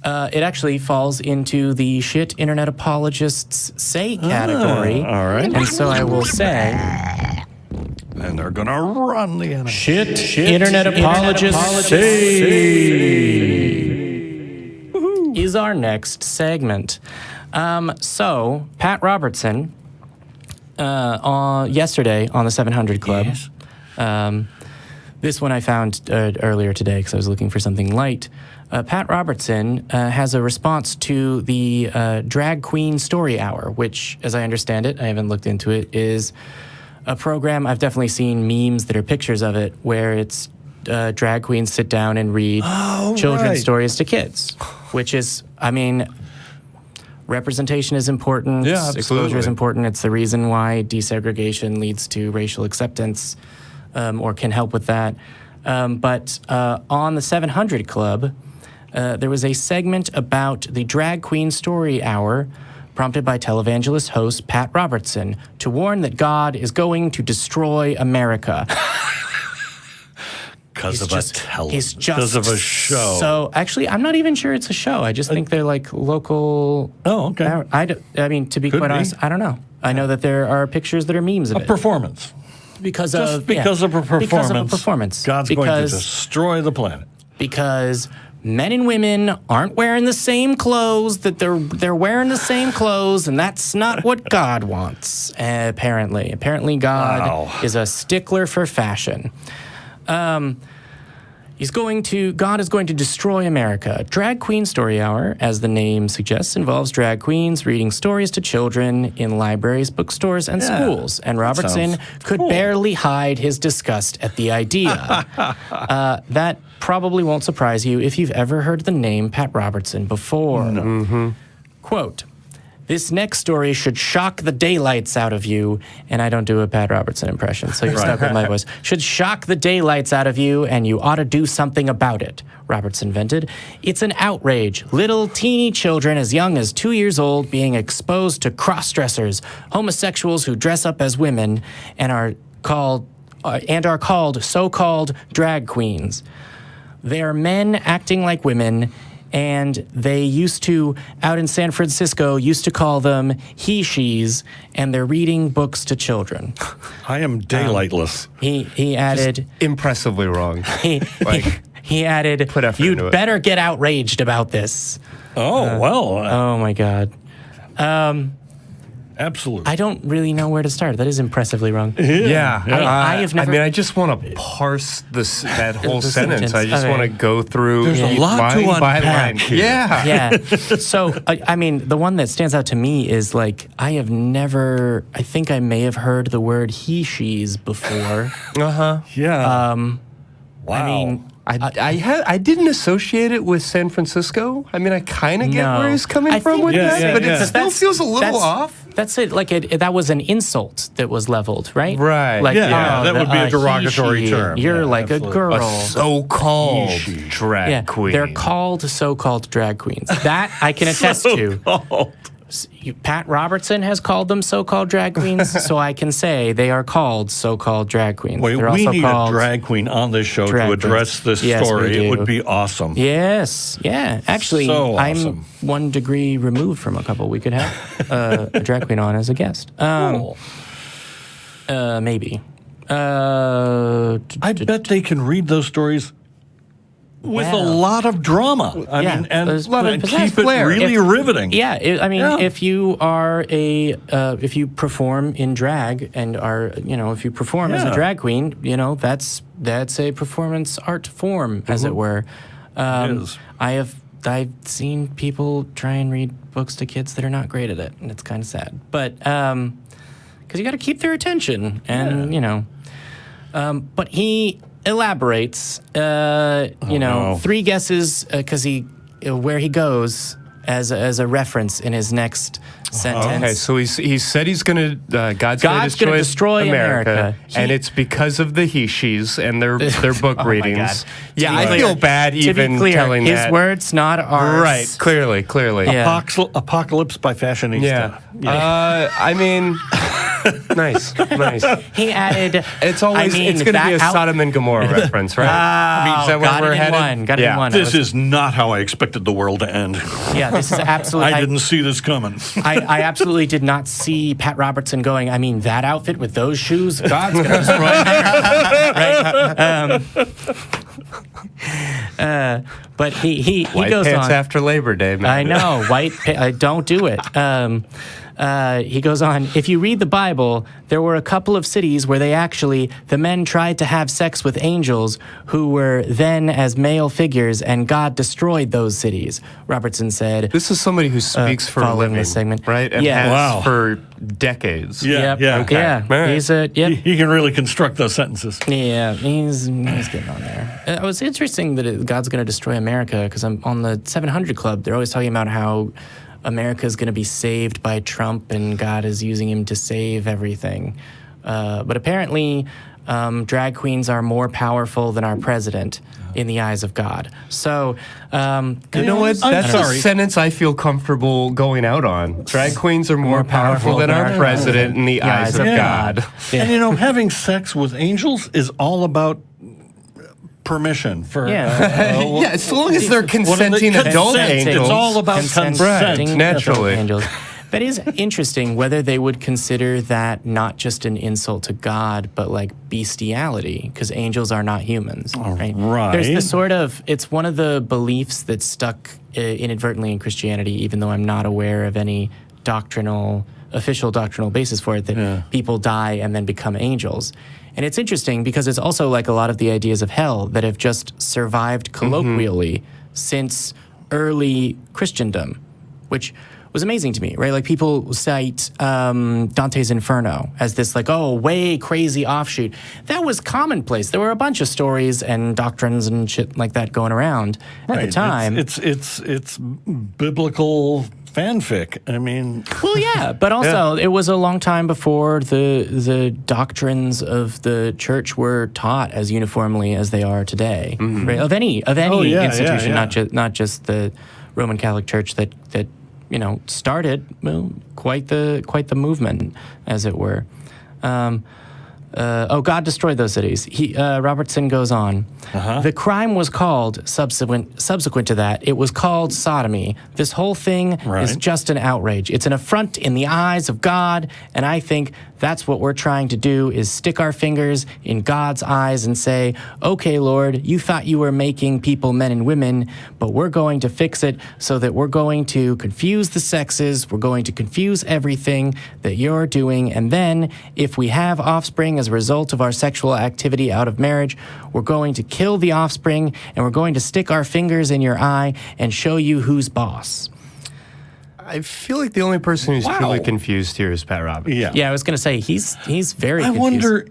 It actually falls into the shit internet apologists say category. All right. And so I will say... And they're going to run the enemy. Shit internet apologists say is our next segment. So, Pat Robertson, yesterday on the 700 Club, this one I found earlier today because I was looking for something light. Pat Robertson has a response to the Drag Queen Story Hour, which, as I understand it, I haven't looked into it, is a program. I've definitely seen memes that are pictures of it where it's drag queens sit down and read children's stories to kids, which is, I mean, representation is important. Yeah, Exposure is absolutely. important. It's the reason why desegregation leads to racial acceptance, or can help with that. But on the 700 Club, there was a segment about the Drag Queen Story Hour, prompted by televangelist host Pat Robertson to warn that God is going to destroy America. Because of Because of a show. So actually, I'm not even sure it's a show. I just think they're like local. Oh, okay. I mean, to be Could quite be. honest, I don't know. I know that there are pictures that are memes of A it performance. because Just of because of a performance. Because of a performance. God's going to destroy the planet. Because men and women aren't wearing the same clothes, that they're wearing the same clothes, and that's not what God wants, apparently. Apparently God Wow. is a stickler for fashion. God is going to destroy America. Drag Queen Story Hour, as the name suggests, involves drag queens reading stories to children in libraries, bookstores, and schools. And Robertson sounds could cool. barely hide his disgust at the idea. That probably won't surprise you if you've ever heard the name Pat Robertson before. Quote, "This next story should shock the daylights out of you," and I don't do a Pat Robertson impression, so you're stuck with my voice. "Should shock the daylights out of you, and you ought to do something about it," Robertson vented. "It's an outrage. Little teeny children as young as 2 years old being exposed to cross-dressers, homosexuals who dress up as women and are called so-called drag queens. They are men acting like women, and they used to, out in San Francisco, used to call them he-she's, and they're reading books to children." I am daylightless. He added, Impressively wrong. he added, Put effort into "You'd it." better get outraged about this." Well, Oh my God. absolutely. I don't really know where to start. That is impressively wrong. Yeah. I have never- I mean, I just want to parse that whole The sentence. I sentence. just Okay. want to go through There's a lot to line by unpack line. here. Yeah. Yeah. So, I mean, the one that stands out to me is like, I think I may have heard the word he-she's before. Uh-huh. Yeah. Wow. I mean, I didn't associate it with San Francisco. I mean, I kind of get No. where he's coming I from think- with Yeah, that, yeah, but yeah. it still feels a little off. That's it. Like that was an insult that was leveled, right? Right. Like, Yeah, that would be a derogatory he, she, term. You're Yeah, like absolutely. a girl. A so-called He-she. drag queen. They're called so-called drag queens. That I can attest to. Pat Robertson has called them so-called drag queens, so I can say they are called so-called drag queens. Wait, They're we also need a called drag queen on this show to drag address queens. this Yes, we story. It do. would be awesome. Yes, yeah. Actually, So I'm awesome. 1 degree removed from a couple. We could have a drag queen on as a guest. Cool. Maybe. I bet they can read those stories with a Wow. lot of drama. I Yeah, mean, and there's a lot of keep it flair. really riveting. Yeah, Yeah. if you are if you perform in drag and if you perform as a Yeah. drag queen, that's a performance art form, as it were. is. I've seen people try and read books to kids that are not great at it, and it's kind of sad. But because you got to keep their attention, and but he elaborates, no. 3 guesses because where he goes as a reference in his next sentence. Okay, so he said he's going to God's going to gonna destroy America, He- and it's because of the he-she's and their book Oh my readings. God. Yeah, To be I clear- feel bad to even be clear, telling his that. words, not ours. Right, clearly. Yeah. Apocalypse by Fashionista. Yeah. I mean, nice. He added. It's always it's going to be a Sodom and Gomorrah reference, right? I mean, is that where got we're it in headed? one. Got it in one. This is not how I expected the world to end. Yeah, this is absolutely. I didn't see this coming. I absolutely did not see Pat Robertson going, I mean, that outfit with those shoes, God's going to destroy America. Right? But he White goes pants on. after Labor Day, man. I know, don't do it. He goes on, if you read the Bible, there were a couple of cities where the men tried to have sex with angels who were then as male figures, and God destroyed those cities, Robertson said. This is somebody who speaks for a following living, this segment. right? And Yeah. has Wow. for decades. Yeah, Yep. yeah. Okay. Yeah. All right. He's He can really construct those sentences. Yeah, he's getting on there. It was interesting that God's going to destroy America because I'm on the 700 Club. They're always talking about how America is going to be saved by Trump and God is using him to save everything. But apparently, drag queens are more powerful than our president in the eyes of God. So, you know what? That's a sentence I feel comfortable going out on. Drag queens are more powerful than our president in the eyes of God. Yeah. And, having sex with angels is all about permission for as long as they're consenting adult angels. It's all about consent, naturally. Angels. That is interesting whether they would consider that not just an insult to God, but like bestiality, because angels are not humans, right? Right. There's this sort of, it's one of the beliefs that's stuck inadvertently in Christianity, even though I'm not aware of any official doctrinal basis for it, that people die and then become angels. And it's interesting because it's also like a lot of the ideas of hell that have just survived colloquially since early Christendom, which was amazing to me, right? Like people cite Dante's Inferno as this like, way crazy offshoot. That was commonplace. There were a bunch of stories and doctrines and shit like that going around at the time. It's biblical fanfic. I mean, well, yeah, but also it was a long time before the doctrines of the church were taught as uniformly as they are today, right? Of any institution, not just the Roman Catholic Church that started quite the movement, as it were. God destroyed those cities. Robertson goes on. The crime was called, subsequent to that, it was called sodomy. This whole thing is just an outrage. It's an affront in the eyes of God, and I think that's what we're trying to do, is stick our fingers in God's eyes and say, okay, Lord, you thought you were making people men and women, but we're going to fix it so that we're going to confuse the sexes, we're going to confuse everything that you're doing, and then if we have offspring as a result of our sexual activity out of marriage, we're going to kill the offspring, and we're going to stick our fingers in your eye and show you who's boss. I feel like the only person who's truly confused here is Pat Roberts. Yeah, I was going to say, he's very confused. I wonder,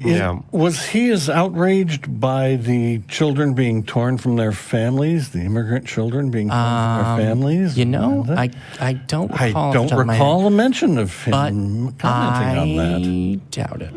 was he as outraged by the children being torn from their families, the immigrant children being torn from their families? I don't recall. I don't recall a mention of him commenting on that. I doubt it.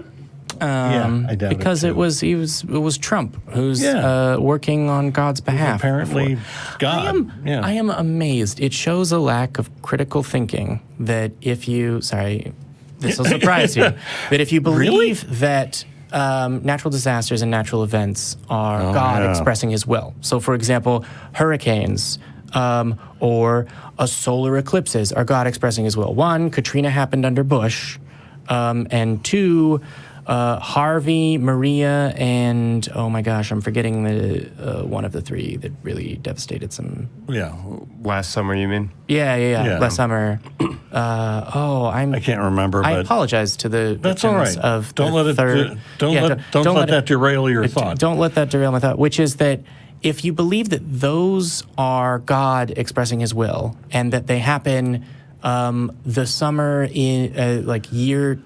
I doubt because it it was Trump who's working on God's behalf. Apparently, God. I am amazed. It shows a lack of critical thinking that if you, this will surprise you, that if you believe that natural disasters and natural events are God expressing his will. So, for example, hurricanes or solar eclipses are God expressing his will. One, Katrina happened under Bush, and two, Harvey, Maria, and oh my gosh, I'm forgetting the one of the three that really devastated some. Yeah, last summer, you mean? Yeah. Last summer. I can't remember. I but apologize to the that's all right. Of don't let that derail your thought. Don't let that derail my thought. Which is that if you believe that those are God expressing His will, and that they happen the summer in year.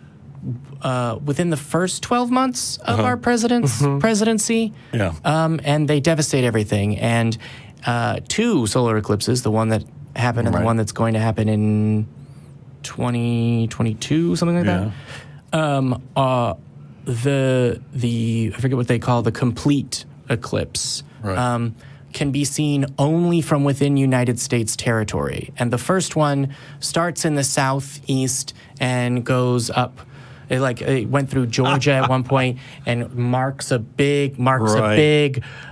Within the first 12 months of our president's presidency, and they devastate everything. And two solar eclipses, the one that happened and the one that's going to happen in 2022, something like that. The I forget what they call the complete eclipse. Can be seen only from within United States territory. And the first one starts in the southeast and goes up. It went through Georgia at one point and marks a big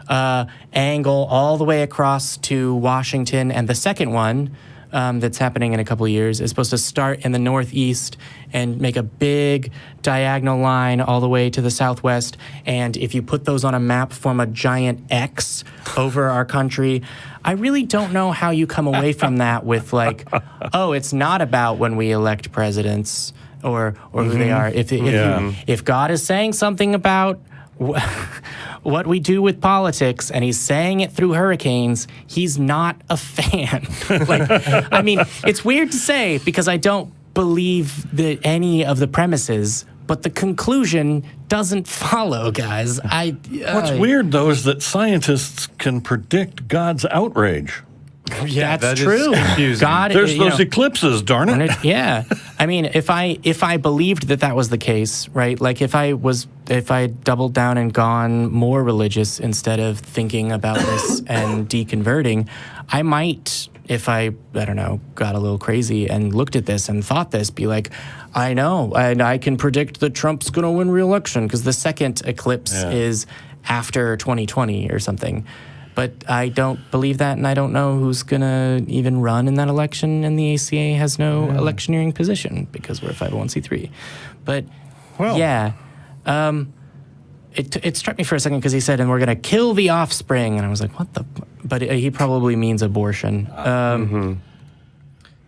angle all the way across to Washington. And the second one that's happening in a couple of years is supposed to start in the northeast and make a big diagonal line all the way to the southwest. And if you put those on a map, form a giant X over our country. I really don't know how you come away from that with it's not about when we elect presidents or who they are. If God is saying something about what we do with politics, and he's saying it through hurricanes, he's not a fan. It's weird to say because I don't believe that any of the premises, but the conclusion doesn't follow, guys. What's weird, though, is that scientists can predict God's outrage. Yeah, that's that is true. confusing. God, There's you know, those eclipses, darn it. yeah. I mean, if I believed that was the case, right? Like if I doubled down and gone more religious instead of thinking about this and deconverting, I might, if I don't know, got a little crazy and looked at this and thought this, be like, I know, and I can predict that Trump's going to win re-election because the second eclipse is after 2020 or something. But I don't believe that, and I don't know who's going to even run in that election, and the ACA has no electioneering position because we're a 501c3. But, it struck me for a second because he said, and we're going to kill the offspring. And I was like, what the? But he probably means abortion.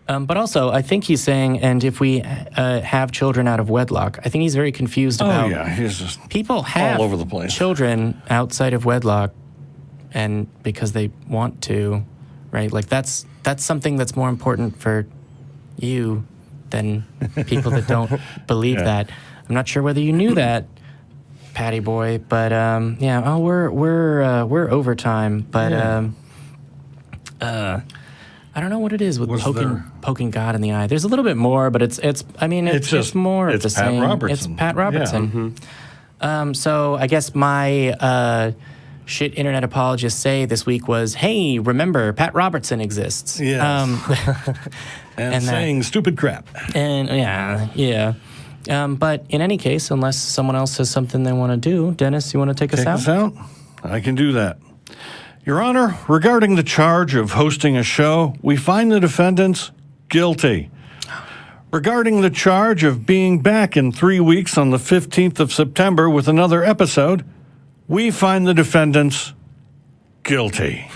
But also, I think he's saying, and if we have children out of wedlock, I think he's very confused about he's just people have all over the place. Children outside of wedlock, and because they want to, right? Like that's something that's more important for you than people that don't believe that. I'm not sure whether you knew that, Patty boy, but we're overtime, but I don't know what it is with poking God in the eye. There's a little bit more, but it's just more of the same. Robertson. It's Pat Robertson. Yeah. So I guess my shit internet apologists say this week was, hey, remember, Pat Robertson exists. Yes. And saying stupid crap. And but in any case, unless someone else has something they want to do, Dennis, you want to take us out? I can do that. Your Honor, regarding the charge of hosting a show, we find the defendants guilty. Regarding the charge of being back in 3 weeks on the 15th of September with another episode, we find the defendants guilty.